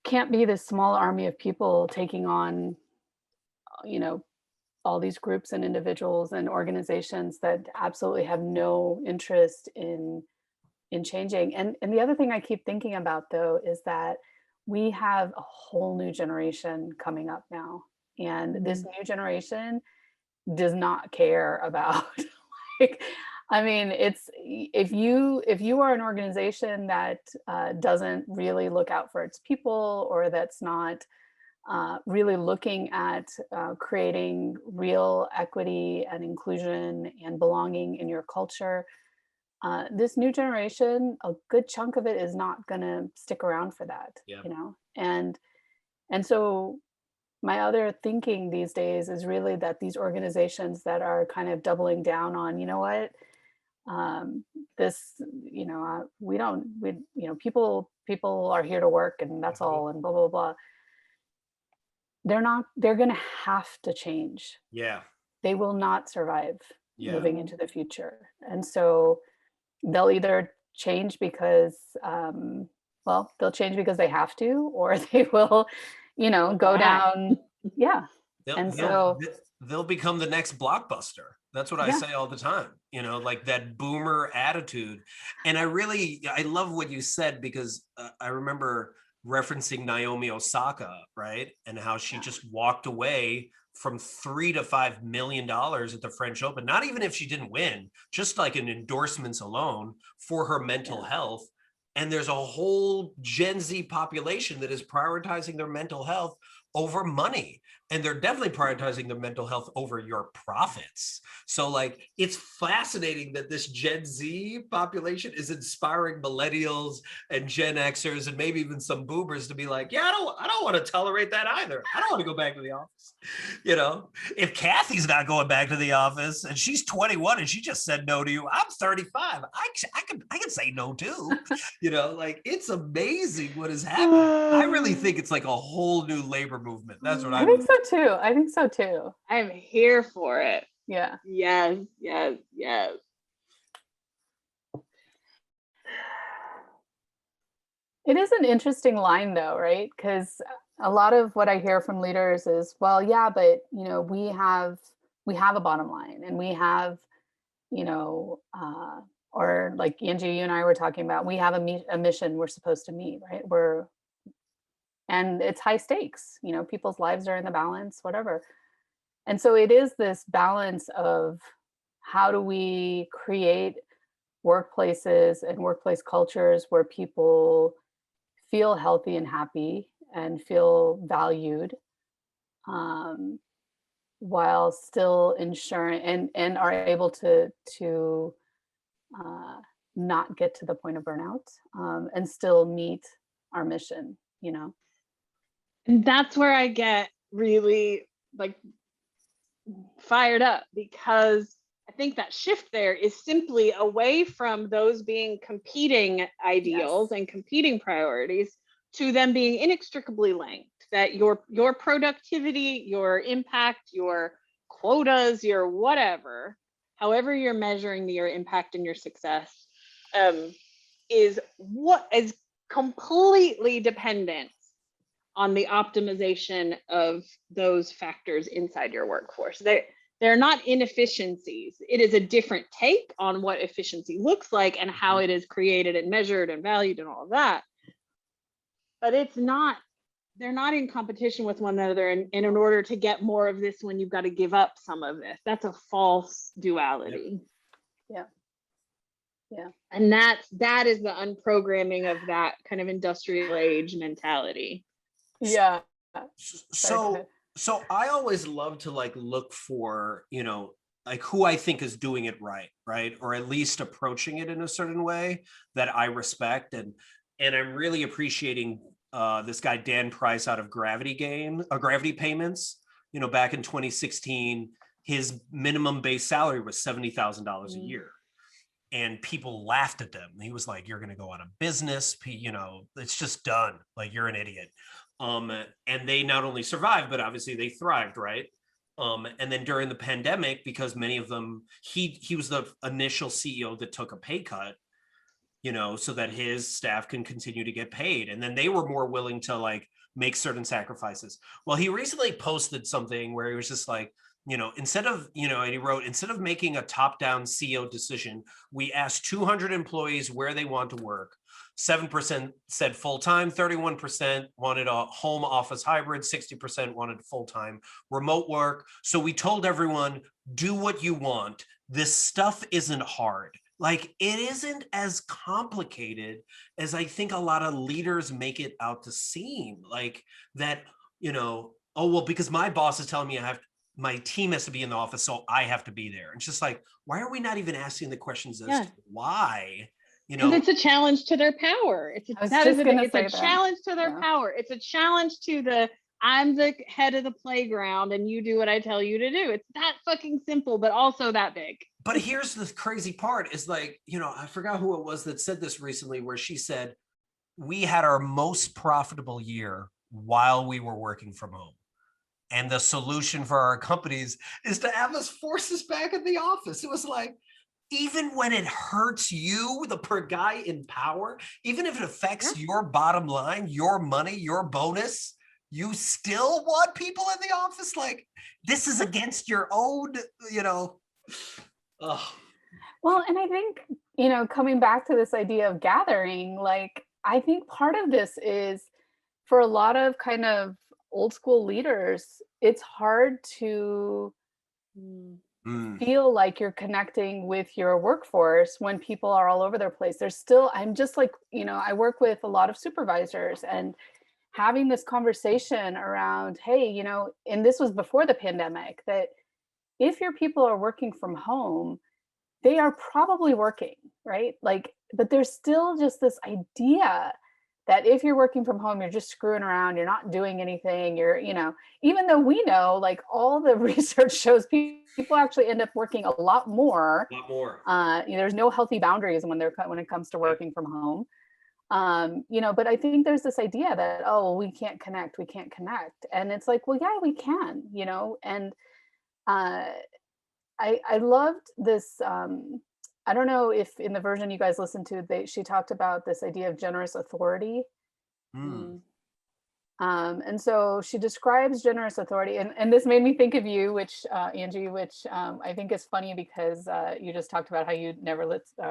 Speaker 2: this small army of people taking on, all these groups and individuals and organizations that absolutely have no interest in changing. And the other thing I keep thinking about though is that we have a whole new generation coming up now, and this new generation does not care about like, I mean, it's if you are an organization that doesn't really look out for its people, or that's not really looking at creating real equity and inclusion and belonging in your culture, this new generation, a good chunk of it is not going to stick around for that. And so my other thinking these days is really that these organizations that are kind of doubling down on, this, people are here to work and that's all, and blah, blah, blah. They're going to have to change.
Speaker 1: Yeah.
Speaker 2: They will not survive moving into the future. And so they'll either change because, they'll change because they have to, or they will, go down. Yeah.
Speaker 1: They'll become the next Blockbuster. That's what I say all the time, like that boomer attitude. And I love what you said, because I remember referencing Naomi Osaka, right? And how she just walked away from $3 to $5 million at the French Open, not even if she didn't win, just like in endorsements alone for her mental health. And there's a whole Gen Z population that is prioritizing their mental health over money. And they're definitely prioritizing their mental health over your profits. So like, it's fascinating that this Gen Z population is inspiring millennials and Gen Xers and maybe even some boomers to be like, yeah, I don't want to tolerate that either. I don't want to go back to the office. You know, if Kathy's not going back to the office and she's 21 and she just said no to you, I'm 35. I can say no too. You know, like, it's amazing what is happening. I really think it's like a whole new labor movement. That's what I
Speaker 2: think so too. I think so too.
Speaker 3: I'm here for it.
Speaker 2: Yeah.
Speaker 3: Yes, yes, yes.
Speaker 2: It is an interesting line though, right? Because a lot of what I hear from leaders is, well, yeah, but you know, we have a bottom line, and we have, you know, or like Angie, you and I were talking about, we have a mission we're supposed to meet, right? And it's high stakes, you know, people's lives are in the balance, whatever. And so it is this balance of how do we create workplaces and workplace cultures where people feel healthy and happy and feel valued, while still ensuring and are able to not get to the point of burnout, and still meet our mission, you know.
Speaker 3: And that's where I get really like fired up, because I think that shift there is simply away from those being competing ideals and competing priorities to them being inextricably linked. That your productivity, your impact, your quotas, your whatever, however you're measuring your impact and your success, is what is completely dependent on the optimization of those factors inside your workforce. They're not inefficiencies. It is a different take on what efficiency looks like and how it is created and measured and valued and all of that. But they're not in competition with one another. And in order to get more of this one, you've got to give up some of this. That's a false duality.
Speaker 2: Yeah. Yeah.
Speaker 3: And that is the unprogramming of that kind of industrial age mentality.
Speaker 2: Yeah.
Speaker 1: So I always love to like look for, you know, like who I think is doing it right? Or at least approaching it in a certain way that I respect. And I'm really appreciating this guy, Dan Price, out of Gravity Payments. You know, back in 2016, his minimum base salary was $70,000 a year. And people laughed at them. He was like, you're going to go out of business. You know, it's just done. Like, you're an idiot. And they not only survived, but obviously they thrived, right? And then during the pandemic, because many of them, he was the initial CEO that took a pay cut, you know, so that his staff can continue to get paid. And then they were more willing to like make certain sacrifices. Well, he recently posted something where he was just like, you know, instead of making a top-down CEO decision, we asked 200 employees where they want to work. 7% said full-time, 31% wanted a home office hybrid, 60% wanted full-time remote work. So we told everyone, do what you want. This stuff isn't hard. Like, it isn't as complicated as I think a lot of leaders make it out to seem. Like that, you know, oh, well, because my boss is telling me my team has to be in the office, so I have to be there. And it's just like, why are we not even asking the questions as to why? You know,
Speaker 3: it's a challenge to their power. It's a challenge to their power. It's a challenge to I'm the head of the playground and you do what I tell you to do. It's that fucking simple, but also that big.
Speaker 1: But here's the crazy part is like, you know, I forgot who it was that said this recently, where she said, we had our most profitable year while we were working from home. And the solution for our companies is to have us force us back in the office. It was like, even when it hurts you, the per guy in power, even if it affects your bottom line, your money, your bonus, you still want people in the office? Like, this is against your own, you know. Ugh.
Speaker 2: Well, and I think, you know, coming back to this idea of gathering, like, I think part of this is for a lot of kind of old school leaders, it's hard to feel like you're connecting with your workforce when people are all over their place. There's still, I'm just like, you know, I work with a lot of supervisors, and having this conversation around, hey, you know, and this was before the pandemic, that if your people are working from home, they are probably working, right? Like, but there's still just this idea that if you're working from home, you're just screwing around, you're not doing anything, you're, you know, even though we know, like, all the research shows people actually end up working a lot more.
Speaker 1: A lot more.
Speaker 2: You know, there's no healthy boundaries when it comes to working from home. You know, but I think there's this idea that, oh, well, we can't connect. And it's like, well, yeah, we can, you know, and uh, I loved this. I don't know if in the version you guys listened to, she talked about this idea of generous authority.
Speaker 1: Mm.
Speaker 2: And so she describes generous authority, and this made me think of you, which Angie, which I think is funny because you just talked about how you never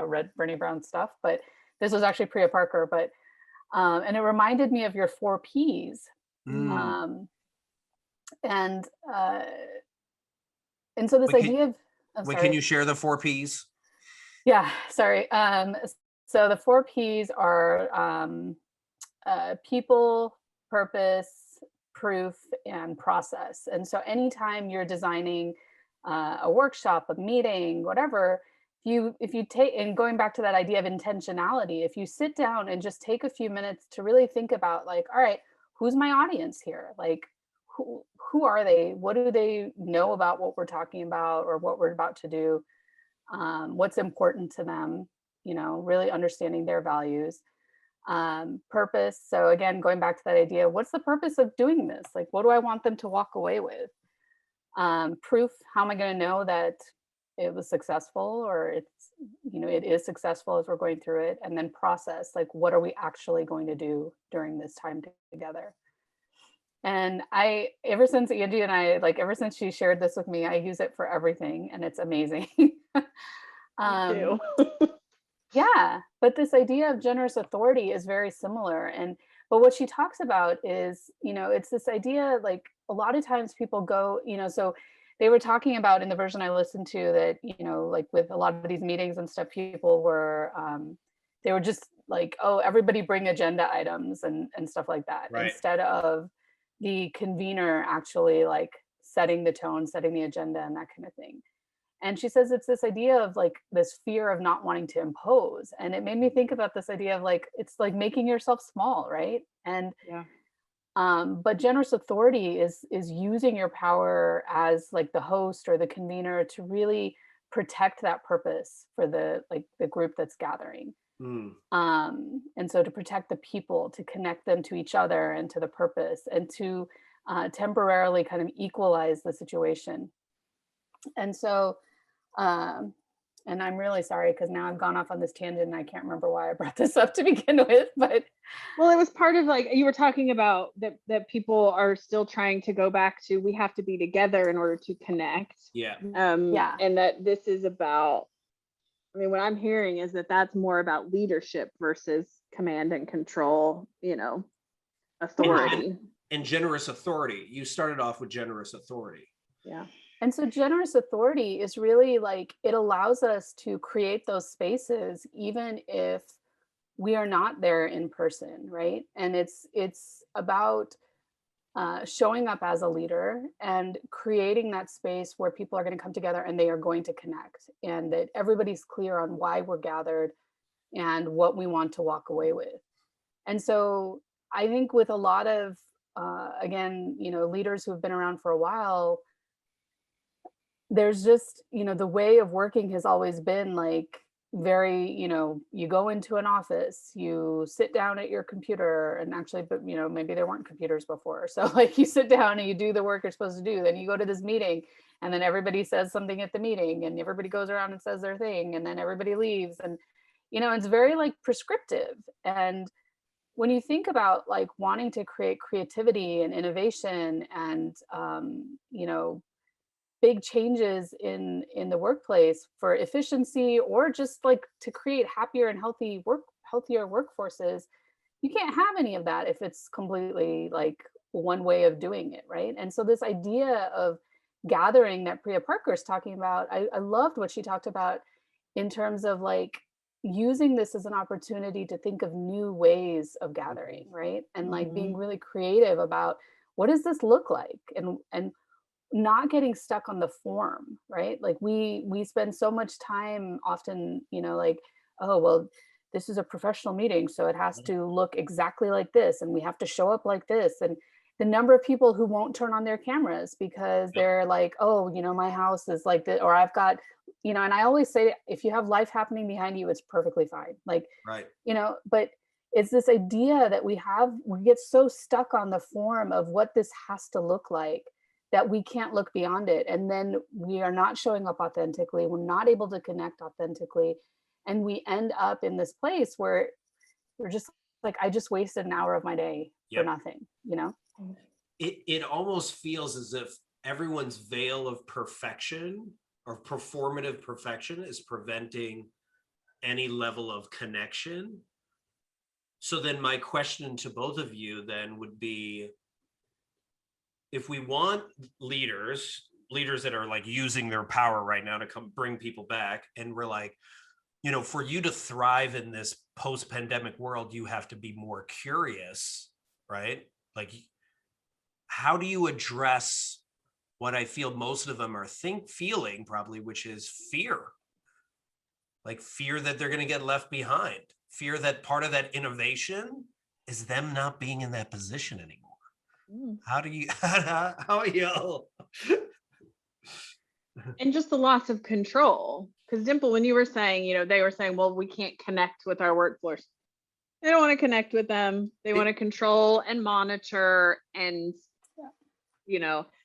Speaker 2: read Brené Brown's stuff, but this was actually Priya Parker, but and it reminded me of your 4 Ps.
Speaker 1: Mm.
Speaker 2: And so this idea of,
Speaker 1: wait, can you share the 4 Ps?
Speaker 2: Yeah, sorry. So the 4 Ps are people, purpose, proof, and process. And so anytime you're designing a workshop, a meeting, whatever, if you take, and going back to that idea of intentionality, if you sit down and just take a few minutes to really think about, like, all right, who's my audience here? Like, who are they? What do they know about what we're talking about or what we're about to do? What's important to them, you know, really understanding their values. Purpose. So again, going back to that idea, what's the purpose of doing this? Like, what do I want them to walk away with? Proof. How am I going to know that it was successful, or it's, you know, it is successful as we're going through it? And then process, like, what are we actually going to do during this time together? And ever since Angie and I, like, ever since she shared this with me, I use it for everything, and it's amazing.
Speaker 3: Me too.
Speaker 2: Yeah, but this idea of generous authority is very similar. But what she talks about is, you know, it's this idea, like, a lot of times people go, you know, so they were talking about in the version I listened to that, you know, like with a lot of these meetings and stuff, people were, they were just like, oh, everybody bring agenda items and stuff like that,
Speaker 1: Right.
Speaker 2: instead of the convener actually, like, setting the tone, setting the agenda, and that kind of thing. And she says it's this idea of, like, this fear of not wanting to impose. And it made me think about this idea of, like, it's like making yourself small, right? And
Speaker 3: Yeah.
Speaker 2: but generous authority is using your power as, like, the host or the convener to really protect that purpose for the group that's gathering.
Speaker 1: Mm.
Speaker 2: And so to protect the people, to connect them to each other and to the purpose, and to temporarily kind of equalize the situation. And so, um, and I'm really sorry because now I've gone off on this tangent and I can't remember why I brought this up to begin with, but
Speaker 3: well, it was part of, like, you were talking about that people are still trying to go back to, we have to be together in order to connect.
Speaker 1: Yeah.
Speaker 2: Yeah.
Speaker 3: And that this is about, I mean, what I'm hearing is that that's more about leadership versus command and control, you know, authority.
Speaker 1: And generous authority. You started off with generous authority.
Speaker 3: Yeah.
Speaker 2: And so generous authority is really, like, it allows us to create those spaces even if we are not there in person, right? And it's about showing up as a leader and creating that space where people are going to come together and they are going to connect, and that everybody's clear on why we're gathered and what we want to walk away with. And so I think with a lot of again, you know, leaders who have been around for a while, there's just, you know, the way of working has always been, like, very, you know, you go into an office, you sit down at your computer, and actually, but, you know, maybe there weren't computers before. So, like, you sit down and you do the work you're supposed to do. Then you go to this meeting, and then everybody says something at the meeting, and everybody goes around and says their thing, and then everybody leaves. And, you know, it's very, like, prescriptive. And when you think about, like, wanting to create creativity and innovation and, you know, big changes in the workplace for efficiency, or just, like, to create happier and healthier workforces, you can't have any of that if it's completely, like, one way of doing it, right? And so this idea of gathering that Priya Parker is talking about, I loved what she talked about in terms of, like, using this as an opportunity to think of new ways of gathering, right? And like being really creative about what does this look like, and not getting stuck on the form, right? Like we spend so much time often, like, oh, well, this is a professional meeting, so it has to look exactly like this, and we have to show up like this. And the number of people who won't turn on their cameras because they're like, oh, my house is like this, or I've got, and I always say, if you have life happening behind you, it's perfectly fine. Like,
Speaker 1: right.
Speaker 2: But it's this idea that we get so stuck on the form of what this has to look like that we can't look beyond it. And then we are not showing up authentically. We're not able to connect authentically. And we end up in this place where we're just like, I just wasted an hour of my day for nothing,
Speaker 1: It almost feels as if everyone's veil of perfection or performative perfection is preventing any level of connection. So then my question to both of you then would be, if we want leaders that are like using their power right now to come bring people back, and we're like, for you to thrive in this post-pandemic world, you have to be more curious, right? Like, how do you address what I feel most of them are feeling probably, which is fear? Like fear that they're going to get left behind, fear that part of that innovation is them not being in that position anymore. How do you, how are y'all?
Speaker 3: And just the loss of control. Because Dimple, when you were saying, they were saying, well, we can't connect with our workforce. They don't want to connect with them. They want to control and monitor and,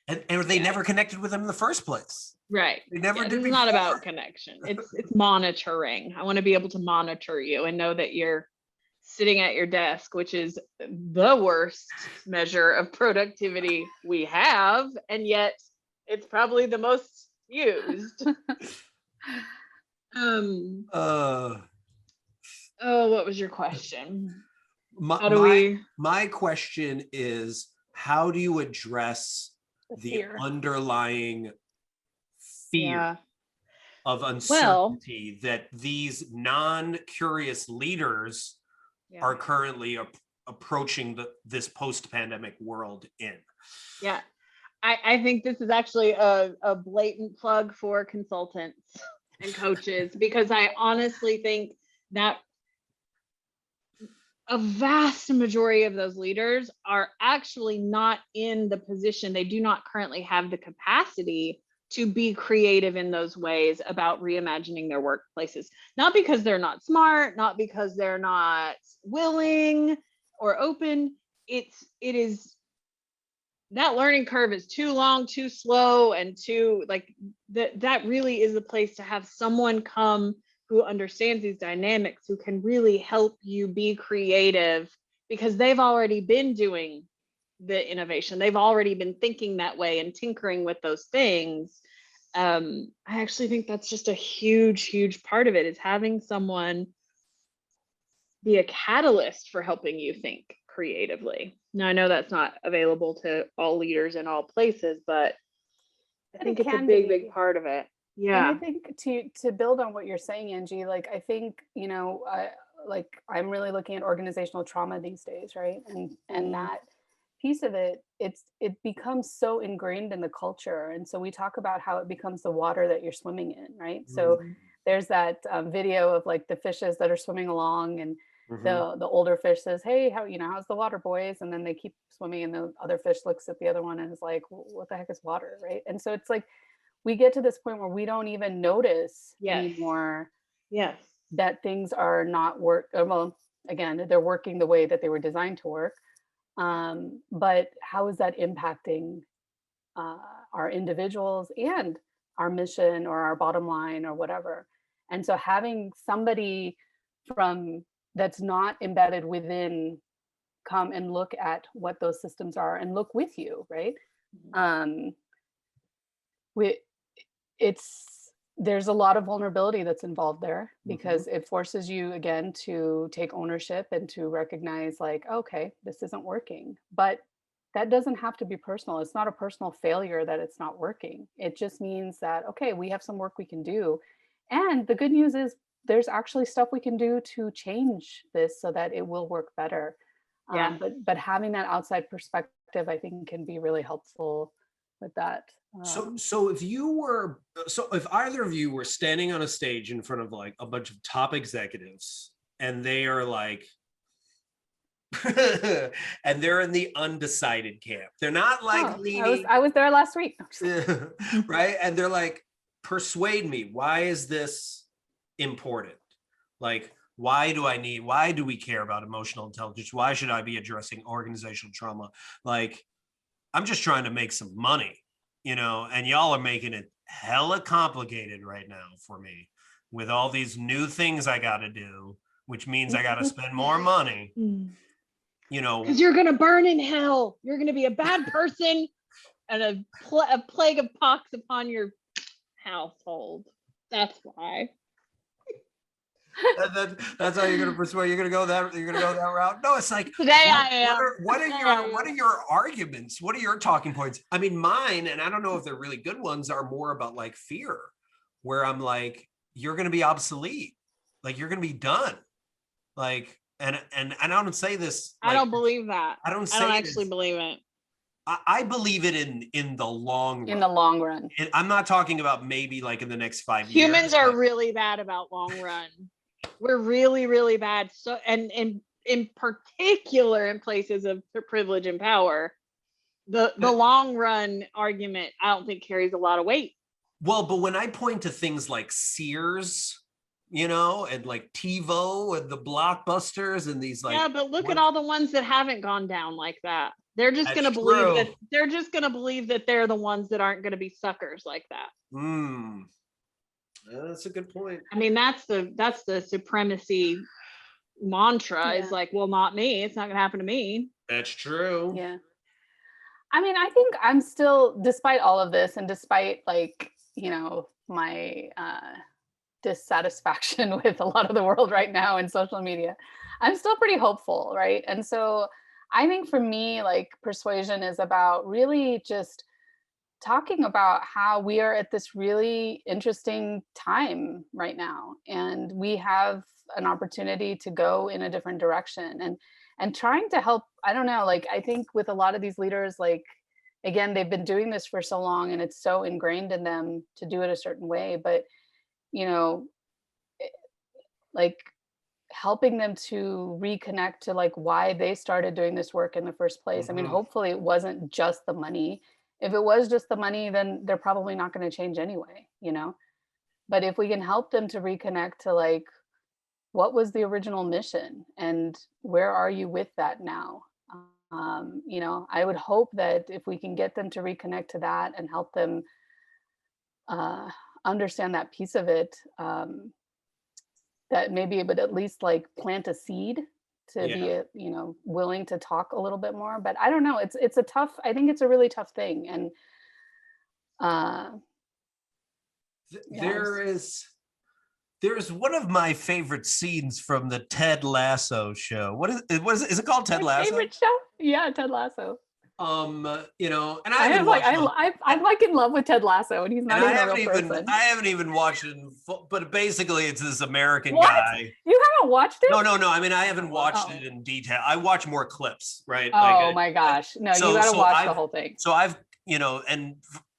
Speaker 1: And they never connected with them in the first place.
Speaker 3: Right.
Speaker 1: They never did.
Speaker 3: It's not about connection. It's monitoring. I want to be able to monitor you and know that you're sitting at your desk, which is the worst measure of productivity we have. And yet it's probably the most used. What was your question?
Speaker 1: My question is, how do you address the underlying fear of uncertainty that these non-curious leaders are currently approaching this post-pandemic world in?
Speaker 3: Yeah, I think this is actually a blatant plug for consultants and coaches, because I honestly think that a vast majority of those leaders are actually not in the position. They do not currently have the capacity to be creative in those ways about reimagining their workplaces. Not because they're not smart, not because they're not willing or open. It is that learning curve is too long, too slow, and too that really is a place to have someone come who understands these dynamics, who can really help you be creative, because they've already been doing the innovation. They've already been thinking that way and tinkering with those things. I actually think that's just a huge, huge part of it, is having someone be a catalyst for helping you think creatively. Now, I know that's not available to all leaders in all places, but I think it's a big part of it. Yeah.
Speaker 2: And I think to build on what you're saying, Angie, like, I think, like, I'm really looking at organizational trauma these days, right? And that piece of it, it becomes so ingrained in the culture. And so we talk about how it becomes the water that you're swimming in, right? So there's that video of like the fishes that are swimming along, and the older fish says, hey, how's the water, boys? And then they keep swimming, and the other fish looks at the other one and is like, what the heck is water, right? And so it's like, we get to this point where we don't even notice anymore that things are not well, again, they're working the way that they were designed to work. But how is that impacting our individuals and our mission or our bottom line or whatever? And so having somebody that's not embedded within come and look at what those systems are and look with you, right? There's a lot of vulnerability that's involved there, because it forces you again to take ownership and to recognize, like, okay, this isn't working. But that doesn't have to be personal. It's not a personal failure that it's not working. It just means that, okay, we have some work we can do. And the good news is there's actually stuff we can do to change this so that it will work better.
Speaker 3: Yeah.
Speaker 2: But having that outside perspective, I think, can be really helpful with that.
Speaker 1: So if either of you were standing on a stage in front of like a bunch of top executives, and they are like, and they're in the undecided camp, they're not like leaning.
Speaker 2: I was there last week.
Speaker 1: Right? And they're like, persuade me. Why is this important? Like, why do we care about emotional intelligence? Why should I be addressing organizational trauma? Like, I'm just trying to make some money, and y'all are making it hella complicated right now for me with all these new things I got to do, which means I got to spend more money,
Speaker 3: Because you're going to burn in hell. You're going to be a bad person and a plague of pox upon your household. That's why.
Speaker 1: That's how you're gonna persuade. You're gonna go that route. No, it's like
Speaker 3: today I am.
Speaker 1: What are your arguments? What are your talking points? I mean, mine, and I don't know if they're really good ones, are more about like fear, where I'm like, you're gonna be obsolete, like you're gonna be done, like, and I don't say this. Like,
Speaker 3: I don't believe that.
Speaker 1: I don't
Speaker 3: actually believe it.
Speaker 1: I believe it in the long run.
Speaker 2: In the long run.
Speaker 1: I'm not talking about maybe like in the next 5 years.
Speaker 3: Humans are really bad about long run. We're really, really bad. So, and in particular in places of privilege and power, the long run argument, I don't think carries a lot of weight.
Speaker 1: Well, but when I point to things like Sears, and like TiVo and the Blockbusters and these like,
Speaker 3: yeah, but look at all the ones that haven't gone down like that. They're just going to believe that they're the ones that aren't going to be suckers like that.
Speaker 1: That's a good point.
Speaker 3: I mean, that's the supremacy mantra is like, well, not me. It's not going to happen to me.
Speaker 1: That's true.
Speaker 2: Yeah. I mean, I think I'm still, despite all of this and despite like, my dissatisfaction with a lot of the world right now in social media, I'm still pretty hopeful, right? And so I think for me, like, persuasion is about really just talking about how we are at this really interesting time right now, and we have an opportunity to go in a different direction, and trying to help. I don't know, like, I think with a lot of these leaders, like, again, they've been doing this for so long and it's so ingrained in them to do it a certain way, but like helping them to reconnect to like why they started doing this work in the first place. I mean, hopefully it wasn't just the money. If it was just the money, then they're probably not going to change anyway, but if we can help them to reconnect to like, what was the original mission and where are you with that now? I would hope that if we can get them to reconnect to that and help them understand that piece of it, that maybe it would at least like plant a seed to be, willing to talk a little bit more. But I don't know, I think it's a really tough thing. And
Speaker 1: there's one of my favorite scenes from the Ted Lasso show. What is it called? Ted Lasso?
Speaker 2: Favorite show? Yeah, Ted Lasso.
Speaker 1: And
Speaker 2: I'm like in love with Ted Lasso, and he's not even a real person.
Speaker 1: I haven't even watched it in full, but basically it's this American guy.
Speaker 2: You haven't watched it?
Speaker 1: No. I mean, I haven't watched it in detail. I watch more clips, right?
Speaker 2: Oh my gosh. No, you gotta watch the whole thing.
Speaker 1: So I've, and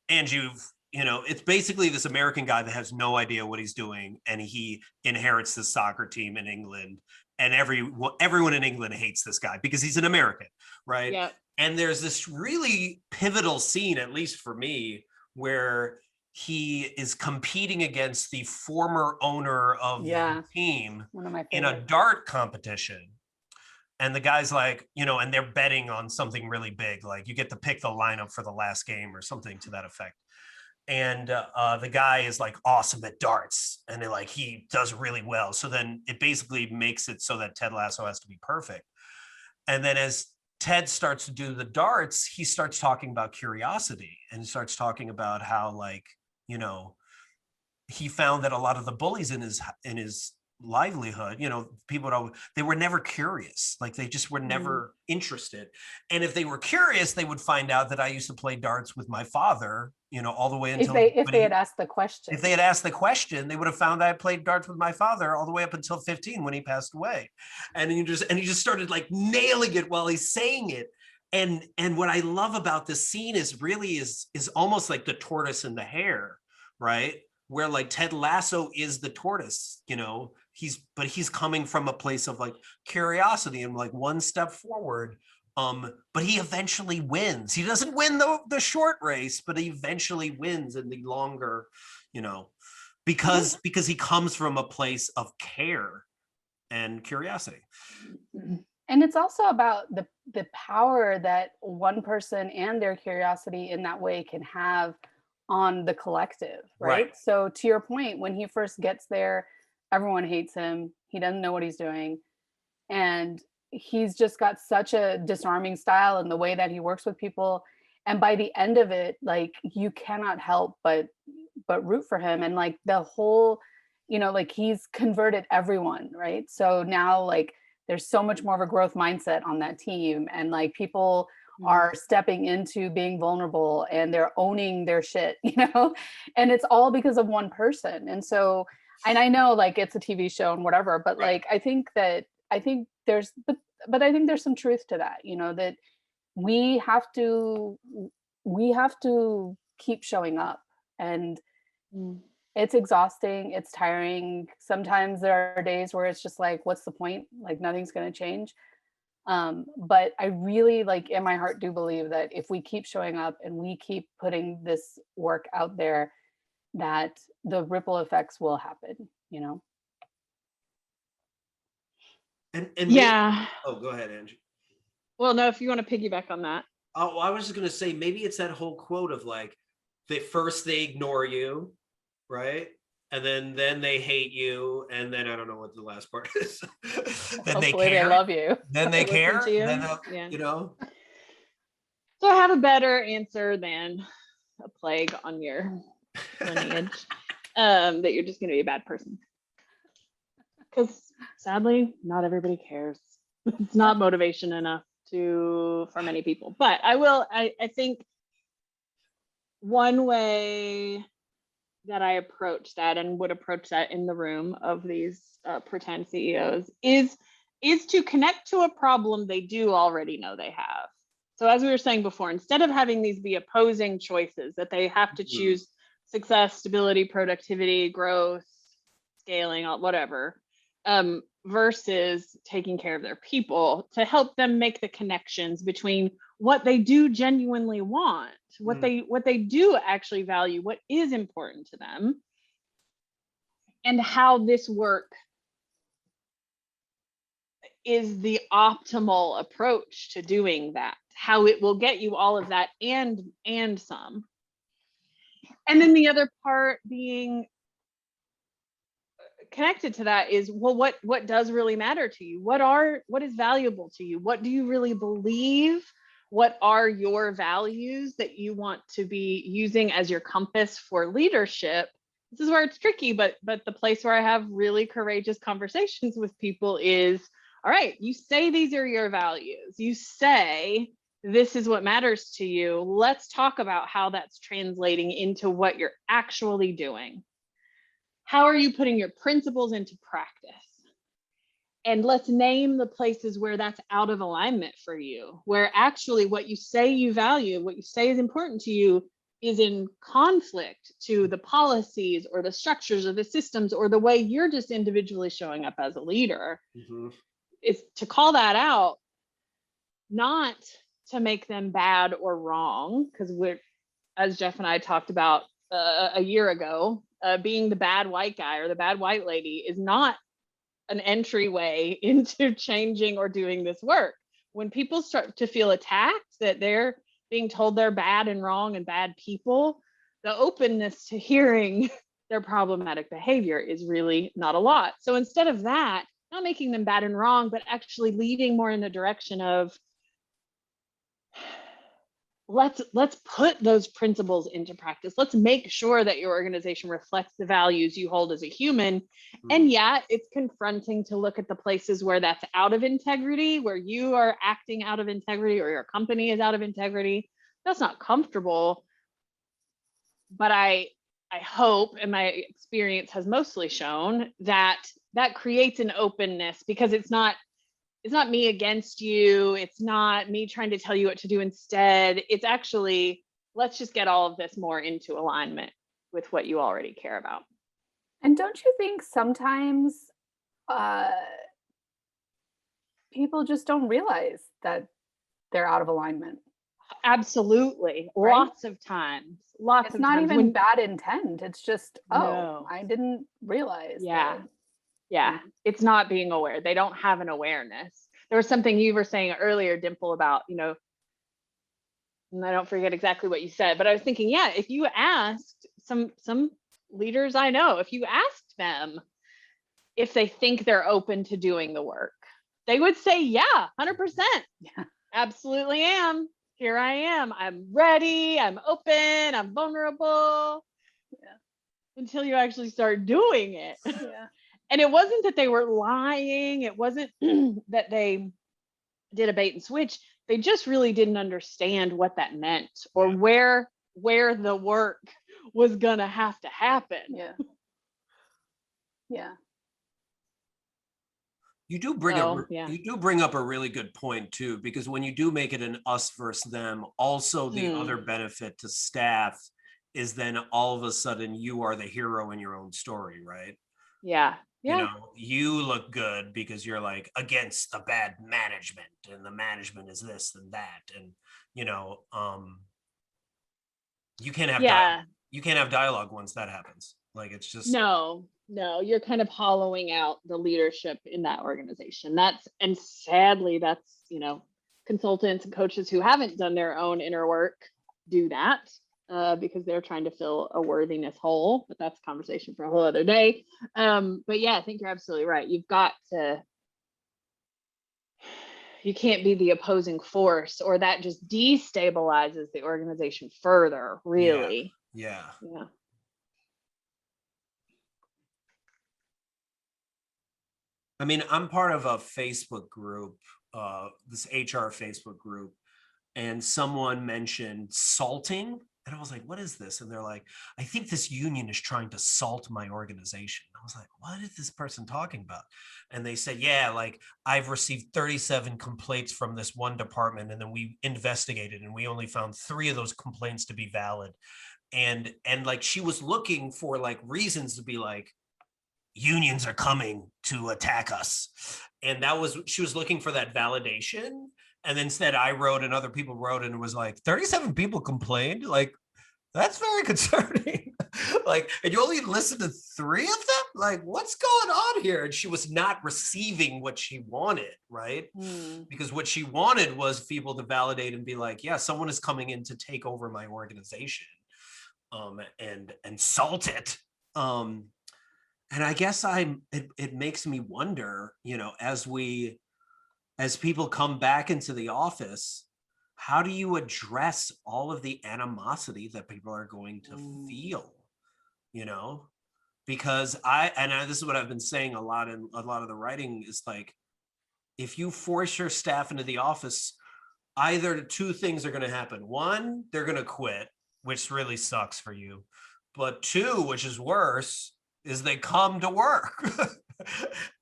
Speaker 1: Angie, it's basically this American guy that has no idea what he's doing, and he inherits this soccer team in England, and everyone in England hates this guy because he's an American, right?
Speaker 3: Yeah.
Speaker 1: And there's this really pivotal scene, at least for me, where he is competing against the former owner of the team in a dart competition. And the guy's like, and they're betting on something really big, like you get to pick the lineup for the last game or something to that effect. And the guy is like awesome at darts, and he does really well. So then it basically makes it so that Ted Lasso has to be perfect. And then as Ted starts to do the darts, he starts talking about curiosity and starts talking about how he found that a lot of the bullies in his livelihood, people would always, they were never curious. Like they just were never interested. And if they were curious, they would find out that I used to play darts with my father, all the way until
Speaker 2: if they had asked the question.
Speaker 1: If they had asked the question, they would have found I played darts with my father all the way up until 15 when he passed away. And he just started like nailing it while he's saying it. And what I love about this scene is really is almost like the tortoise and the hare, right? Where like Ted Lasso is the tortoise, he's coming from a place of like curiosity and like one step forward. But he eventually wins. He doesn't win the short race, but he eventually wins in the longer, because he comes from a place of care and curiosity.
Speaker 2: And it's also about the power that one person and their curiosity in that way can have on the collective, right? So to your point, when he first gets there, everyone hates him. He doesn't know what he's doing. And he's just got such a disarming style in the way that he works with people. And by the end of it, like you cannot help but root for him. And like the whole, like he's converted everyone, right? So now like there's so much more of a growth mindset on that team. And like people are stepping into being vulnerable and they're owning their shit, and it's all because of one person. And so, and I know like it's a TV show and whatever, but like, I think there's some truth to that, that we have to keep showing up, and it's exhausting. It's tiring. Sometimes there are days where it's just like, what's the point? Like nothing's going to change. But I really like in my heart do believe that if we keep showing up and we keep putting this work out there, that the ripple effects will happen,
Speaker 1: And
Speaker 3: yeah.
Speaker 1: Oh, go ahead, Angie.
Speaker 3: Well, no, if you want to piggyback on that.
Speaker 1: Oh, I was just going to say, maybe it's that whole quote of like, they ignore you, right? And then they hate you. And then I don't know what the last part is. Then
Speaker 2: hopefully they love you.
Speaker 1: Then they care. Then
Speaker 3: So I have a better answer than a plague on your lineage, that you're just going to be a bad person. Because sadly, not everybody cares. It's not motivation enough for many people. But I think one way that I approach that and would approach that in the room of these pretend CEOs is to connect to a problem they do already know they have. So as we were saying before, instead of having these be opposing choices that they have to choose success, stability, productivity, growth, scaling, whatever, versus taking care of their people, to help them make the connections between what they do genuinely want, what they do actually value, what is important to them, and how this work is the optimal approach to doing that, how it will get you all of that and some. And then the other part being connected to that is, well, what does really matter to you? What is valuable to you? What do you really believe? What are your values that you want to be using as your compass for leadership? This is where it's tricky, but the place where I have really courageous conversations with people is, all right, you say these are your values. You say this is what matters to you. Let's talk about how that's translating into what you're actually doing. How are you putting your principles into practice? And let's name the places where that's out of alignment for you, where actually what you say you value, what you say is important to you, is in conflict to the policies or the structures or the systems or the way you're just individually showing up as a leader. Is to call that out, not to make them bad or wrong, because we're, as Jeff and I talked about a year ago, being the bad white guy or the bad white lady is not an entryway into changing or doing this work. When people start to feel attacked, that they're being told they're bad and wrong and bad people, the openness to hearing their problematic behavior is really not a lot. So instead of that, not making them bad and wrong, but actually leading more in the direction of, let's put those principles into practice. Let's make sure that your organization reflects the values you hold as a human. And yeah, it's confronting to look at the places where that's out of integrity, where you are acting out of integrity or your company is out of integrity. That's not comfortable. But I hope, and my experience has mostly shown, that that creates an openness, because it's not me against you. It's not me trying to tell you what to do instead. It's actually, let's just get all of this more into alignment with what you already care about.
Speaker 2: And don't you think sometimes people just don't realize that they're out of alignment?
Speaker 3: Absolutely.
Speaker 2: Right?
Speaker 3: Lots of times.
Speaker 2: It's not even bad intent. It's just,
Speaker 3: No.
Speaker 2: I didn't realize.
Speaker 3: Yeah. Yeah, it's not being aware. They don't have an awareness. There was something you were saying earlier, Dimple, about, and I don't forget exactly what you said, but I was thinking, yeah, if you asked some leaders I know, if you asked them if they think they're open to doing the work, they would say, yeah, 100%.
Speaker 2: Yeah.
Speaker 3: Absolutely am. Here I am. I'm ready. I'm open. I'm vulnerable.
Speaker 2: Yeah.
Speaker 3: Until you actually start doing it.
Speaker 2: Yeah.
Speaker 3: And it wasn't that they were lying. It wasn't that they did a bait and switch. They just really didn't understand what that meant, or where the work was gonna have to happen.
Speaker 2: Yeah. Yeah.
Speaker 1: You do bring up a really good point too, because when you do make it an us versus them, also the other benefit to staff is then all of a sudden you are the hero in your own story, right?
Speaker 3: Yeah. Yeah.
Speaker 1: You look good because you're like against the bad management, and the management is this and that, and you can't have dialogue once that happens. Like, it's just
Speaker 3: no, you're kind of hollowing out the leadership in that organization. And sadly, that's consultants and coaches who haven't done their own inner work do that. Because they're trying to fill a worthiness hole, but that's a conversation for a whole other day. But yeah, I think you're absolutely right. You can't be the opposing force, or that just destabilizes the organization further, really.
Speaker 1: Yeah. I mean, I'm part of a Facebook group, this HR Facebook group, and someone mentioned salting. And I was like, what is this? And they're like, I think this union is trying to salt my organization. I was like, what is this person talking about? And they said, yeah, like, I've received 37 complaints from this one department, and then we investigated and we only found 3 of those complaints to be valid. And like, she was looking for like reasons to be like, unions are coming to attack us. And she was looking for that validation. And instead I wrote, and other people wrote, and it was like 37 people complained. Like, that's very concerning. Like, and you only listened to 3 of them? Like, what's going on here? And she was not receiving what she wanted, right? Because what she wanted was people to validate and be like, yeah, someone is coming in to take over my organization, and salt it. And I guess it makes me wonder, as people come back into the office, how do you address all of the animosity that people are going to feel? Because this is what I've been saying a lot in a lot of the writing, is like, if you force your staff into the office, either 2 things are going to happen. 1, they're going to quit, which really sucks for you. But 2, which is worse, is they come to work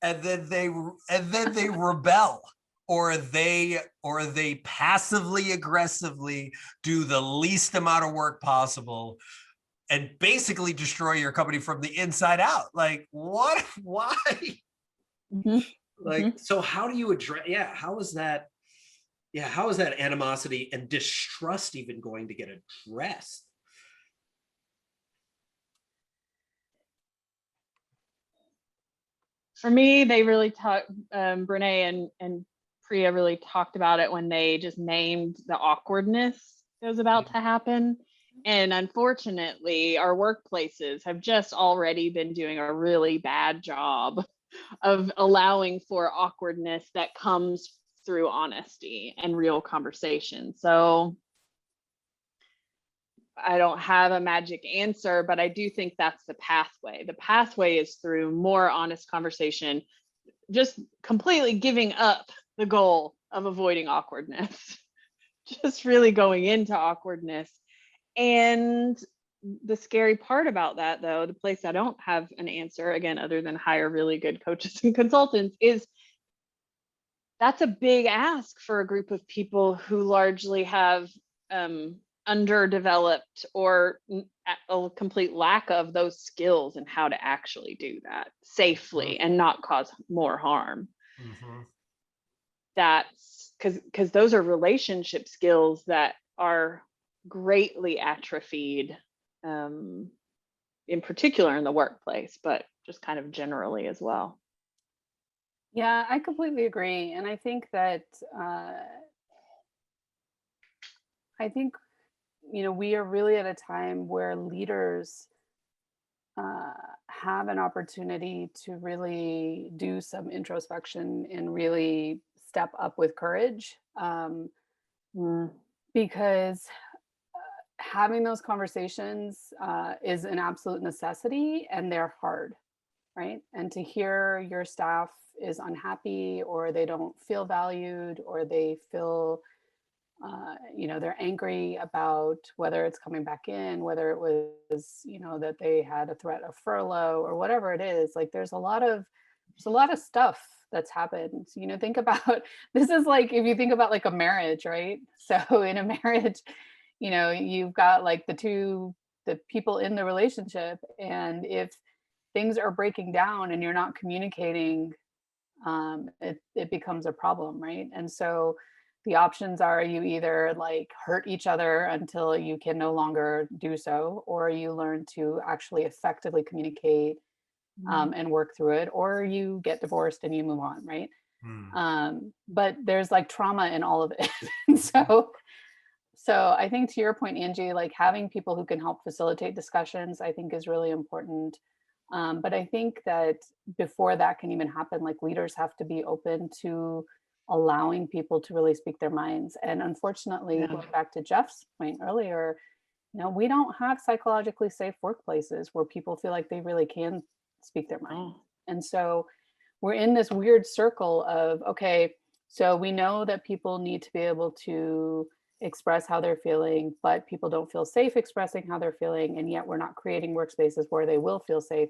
Speaker 1: and then they rebel, or they passively aggressively do the least amount of work possible and basically destroy your company from the inside out. Like, what? Why? Like, so how do you address? How is that animosity and distrust even going to get addressed?
Speaker 3: For me, they really talked, Brené and Priya really talked about it when they just named the awkwardness that was about to happen. And unfortunately, our workplaces have just already been doing a really bad job of allowing for awkwardness that comes through honesty and real conversation. So I don't have a magic answer, but I do think that's the pathway. The pathway is through more honest conversation, just completely giving up the goal of avoiding awkwardness, just really going into awkwardness. And the scary part about that, though, the place I don't have an answer, again, other than hire really good coaches and consultants, is that's a big ask for a group of people who largely have underdeveloped or a complete lack of those skills and how to actually do that safely and not cause more harm. That's because those are relationship skills that are greatly atrophied, in particular in the workplace, but just kind of generally as well.
Speaker 2: Yeah, I completely agree. And I think that, we are really at a time where leaders have an opportunity to really do some introspection and really step up with courage. Because having those conversations is an absolute necessity, and they're hard, right? And to hear your staff is unhappy, or they don't feel valued, or they feel they're angry about whether it's coming back in, whether it was that they had a threat of furlough or whatever it is. Like there's a lot of stuff that's happened. Think about this is like, if you think about like a marriage, right? So in a marriage, you've got like the people in the relationship, and if things are breaking down and you're not communicating, it becomes a problem, right? And so the options are, you either like hurt each other until you can no longer do so, or you learn to actually effectively communicate and work through it, or you get divorced and you move on, right? But there's like trauma in all of it. And so I think, to your point, Angie, like having people who can help facilitate discussions, I think is really important. But I think that before that can even happen, like leaders have to be open to allowing people to really speak their minds. And unfortunately, going back to Jeff's point earlier, we don't have psychologically safe workplaces where people feel like they really can speak their mind. And so we're in this weird circle of, okay, so we know that people need to be able to express how they're feeling, but people don't feel safe expressing how they're feeling, and yet we're not creating workspaces where they will feel safe.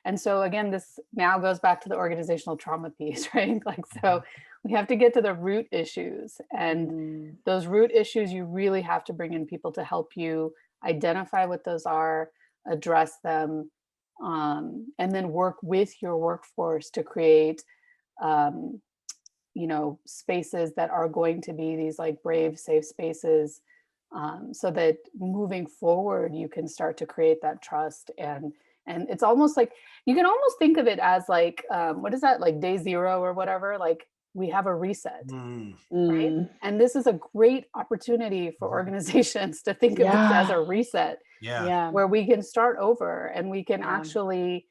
Speaker 2: And so again, this now goes back to the organizational trauma piece, right? Like, so we have to get to the root issues, and those root issues, you really have to bring in people to help you identify what those are, address them, and then work with your workforce to create spaces that are going to be these like brave, safe spaces, so that moving forward, you can start to create that trust. And it's almost like, you can almost think of it as like, what is that, like day zero or whatever, like we have a reset, right? And this is a great opportunity for organizations to think of this as a reset, where we can start over and we can actually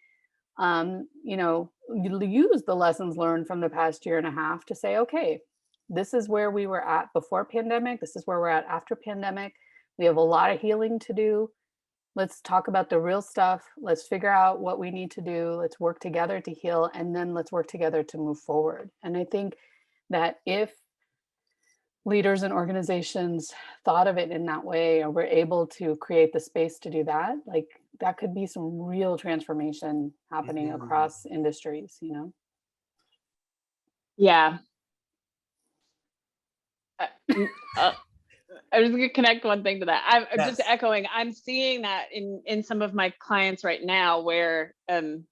Speaker 2: use the lessons learned from the past year and a half to say, okay, this is where we were at before pandemic. This is where we're at after pandemic. We have a lot of healing to do. Let's talk about the real stuff. Let's figure out what we need to do. Let's work together to heal, and then let's work together to move forward. And I think that if leaders and organizations thought of it in that way, or were able to create the space to do that, like that could be some real transformation happening across industries,
Speaker 3: Yeah. I was going to connect one thing to that. I'm just echoing. I'm seeing that in some of my clients right now, where if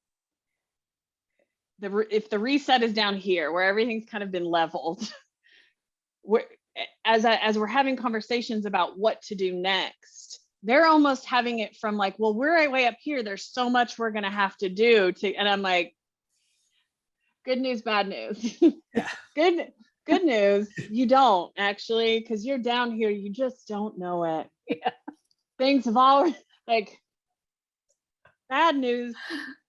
Speaker 3: the reset is down here, where everything's kind of been leveled, as we're having conversations about what to do next, they're almost having it from like, well, we're way up here. There's so much we're going to have to do and I'm like, good news, bad news. Good news, you don't actually, because you're down here, you just don't know it. Things have already, like, bad news,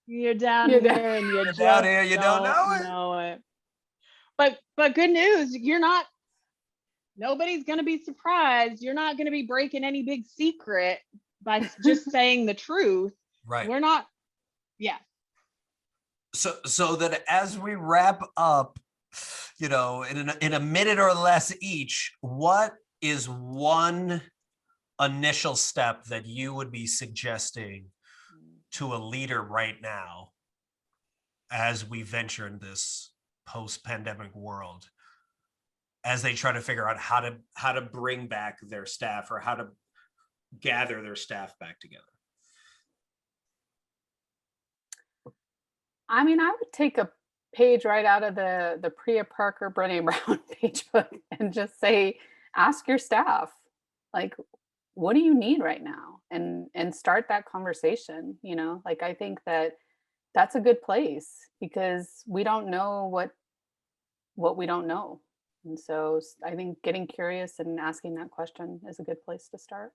Speaker 3: you're down here and you just down here, you don't know it. But good news, nobody's going to be surprised. You're not going to be breaking any big secret. by just saying the truth.
Speaker 1: Right.
Speaker 3: We're not, yeah.
Speaker 1: So that as we wrap up, in a minute or less each, what is one initial step that you would be suggesting to a leader right now as we venture in this post-pandemic world, as they try to figure out how to bring back their staff, or how to gather their staff back together?
Speaker 2: I mean, I would take a page right out of the Priya Parker Brené Brown page book and just say, ask your staff, like, what do you need right now? And start that conversation, like, I think that's a good place, because we don't know what we don't know. And so I think getting curious and asking that question is a good place to start.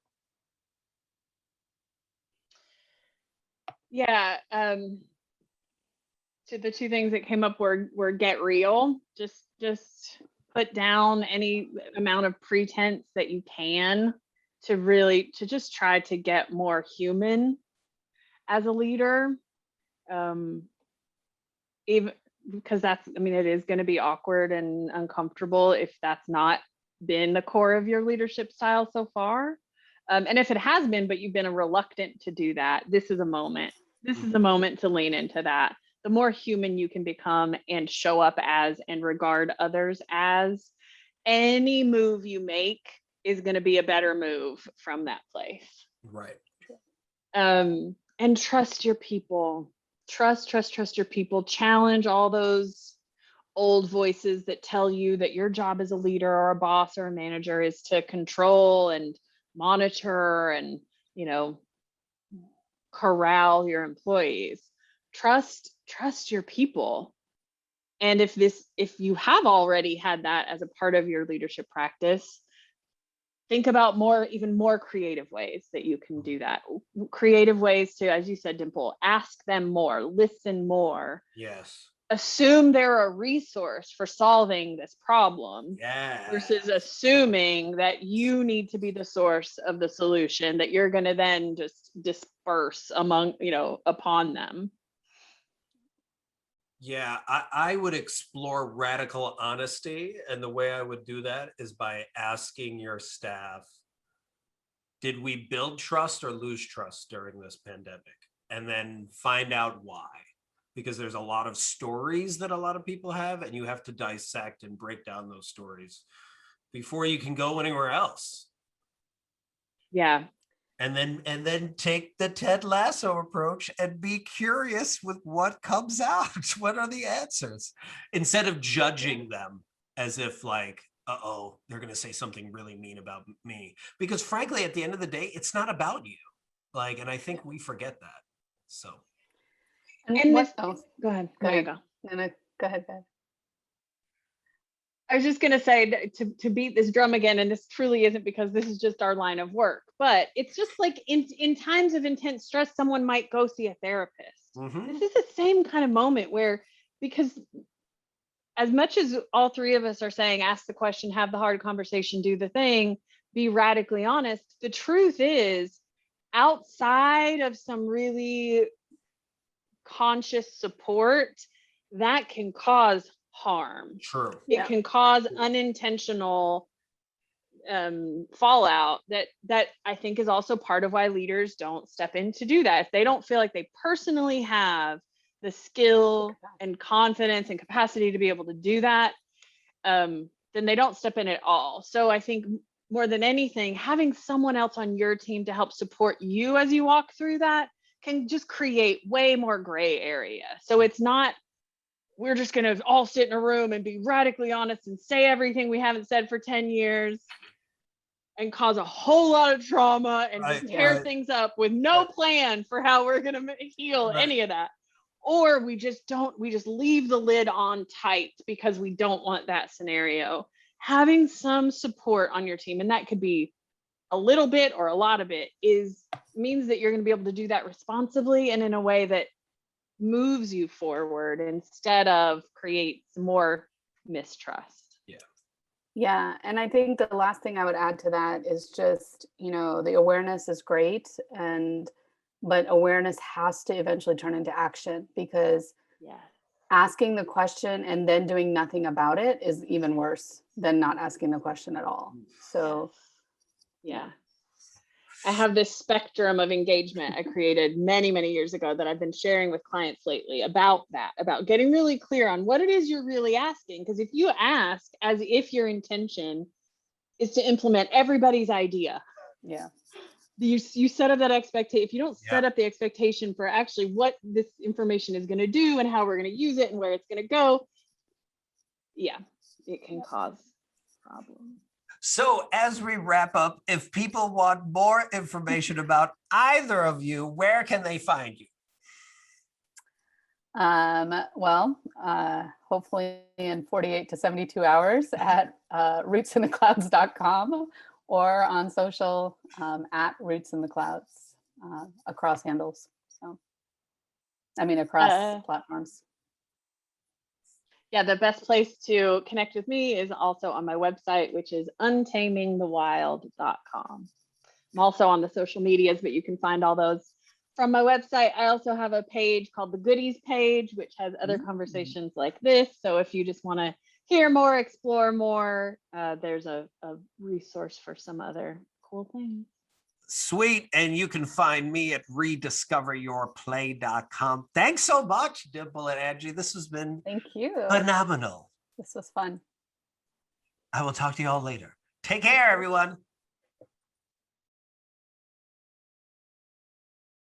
Speaker 3: Yeah. So the two things that came up were get real. Just put down any amount of pretense that you can to just try to get more human as a leader. Even because it is going to be awkward and uncomfortable if that's not been the core of your leadership style so far. And if it has been, but you've been reluctant to do that, this is a moment. This is a moment to lean into that. The more human you can become and show up as and regard others as, any move you make is going to be a better move from that place.
Speaker 1: Right.
Speaker 3: And trust your people. Trust your people. Challenge all those old voices that tell you that your job as a leader or a boss or a manager is to control and monitor and, corral your employees. Trust your people. And if you have already had that as a part of your leadership practice, think about even more creative ways that you can do that. Creative ways to, as you said, Dimple, ask them more, listen more.
Speaker 1: Yes.
Speaker 3: Assume they're a resource for solving this problem.
Speaker 1: Yes.
Speaker 3: Versus assuming that you need to be the source of the solution that you're going to then just disperse upon them.
Speaker 1: Yeah, I would explore radical honesty. And the way I would do that is by asking your staff, did we build trust or lose trust during this pandemic? And then find out why. Because there's a lot of stories that a lot of people have, and you have to dissect and break down those stories before you can go anywhere else.
Speaker 3: Yeah.
Speaker 1: And then take the Ted Lasso approach and be curious with what comes out. What are the answers? Instead of judging them as if like, they're going to say something really mean about me. Because frankly, at the end of the day, it's not about you. And I think we forget that. So.
Speaker 3: And go ahead.
Speaker 2: Go ahead.
Speaker 3: Go.
Speaker 2: No, go ahead.
Speaker 3: I was just going to say to beat this drum again, and this truly isn't because this is just our line of work, but it's just like in times of intense stress, someone might go see a therapist. Mm-hmm. This is the same kind of moment where, because as much as all three of us are saying, ask the question, have the hard conversation, do the thing, be radically honest, the truth is, outside of some really conscious support, that can cause harm.
Speaker 1: True.
Speaker 3: It can cause unintentional fallout that I think is also part of why leaders don't step in to do that. If they don't feel like they personally have the skill and confidence and capacity to be able to do that, then they don't step in at all. So I think more than anything, having someone else on your team to help support you as you walk through that can just create way more gray area. So it's not, we're just going to all sit in a room and be radically honest and say everything we haven't said for 10 years and cause a whole lot of trauma and just tear things up with no plan for how we're going to heal any of that. Or we just leave the lid on tight because we don't want that scenario. Having some support on your team, and that could be a little bit or a lot of it, means that you're going to be able to do that responsibly and in a way that moves you forward instead of creates more mistrust.
Speaker 2: Yeah. And I think the last thing I would add to that is just, the awareness is great, but awareness has to eventually turn into action, because
Speaker 3: Yeah.
Speaker 2: asking the question and then doing nothing about it is even worse than not asking the question at all. So,
Speaker 3: Yeah. I have this spectrum of engagement I created many, many years ago that I've been sharing with clients lately about that, about getting really clear on what it is you're really asking. Because if you ask as if your intention is to implement everybody's idea,
Speaker 2: yeah.
Speaker 3: you set up that expectation. If you don't
Speaker 1: Yeah.
Speaker 3: set up the expectation for actually what this information is going to do and how we're going to use it and where it's going to go, yeah, it can cause problems.
Speaker 1: So as we wrap up, if people want more information about either of you, where can they find you?
Speaker 2: Hopefully in 48 to 72 hours at rootsintheclouds.com, or on social at Roots in the Clouds, across handles. So, across platforms.
Speaker 3: Yeah, the best place to connect with me is also on my website, which is untamingthewild.com. I'm also on the social medias, but you can find all those from my website. I also have a page called the Goodies page, which has other conversations like this. So if you just want to hear more, explore more, there's a resource for some other cool things.
Speaker 1: Sweet. And you can find me at rediscoveryourplay.com. Thanks so much, Dimple and Angie. This has been
Speaker 2: Thank you.
Speaker 1: Phenomenal.
Speaker 2: This was fun.
Speaker 1: I will talk to you all later. Take care, everyone.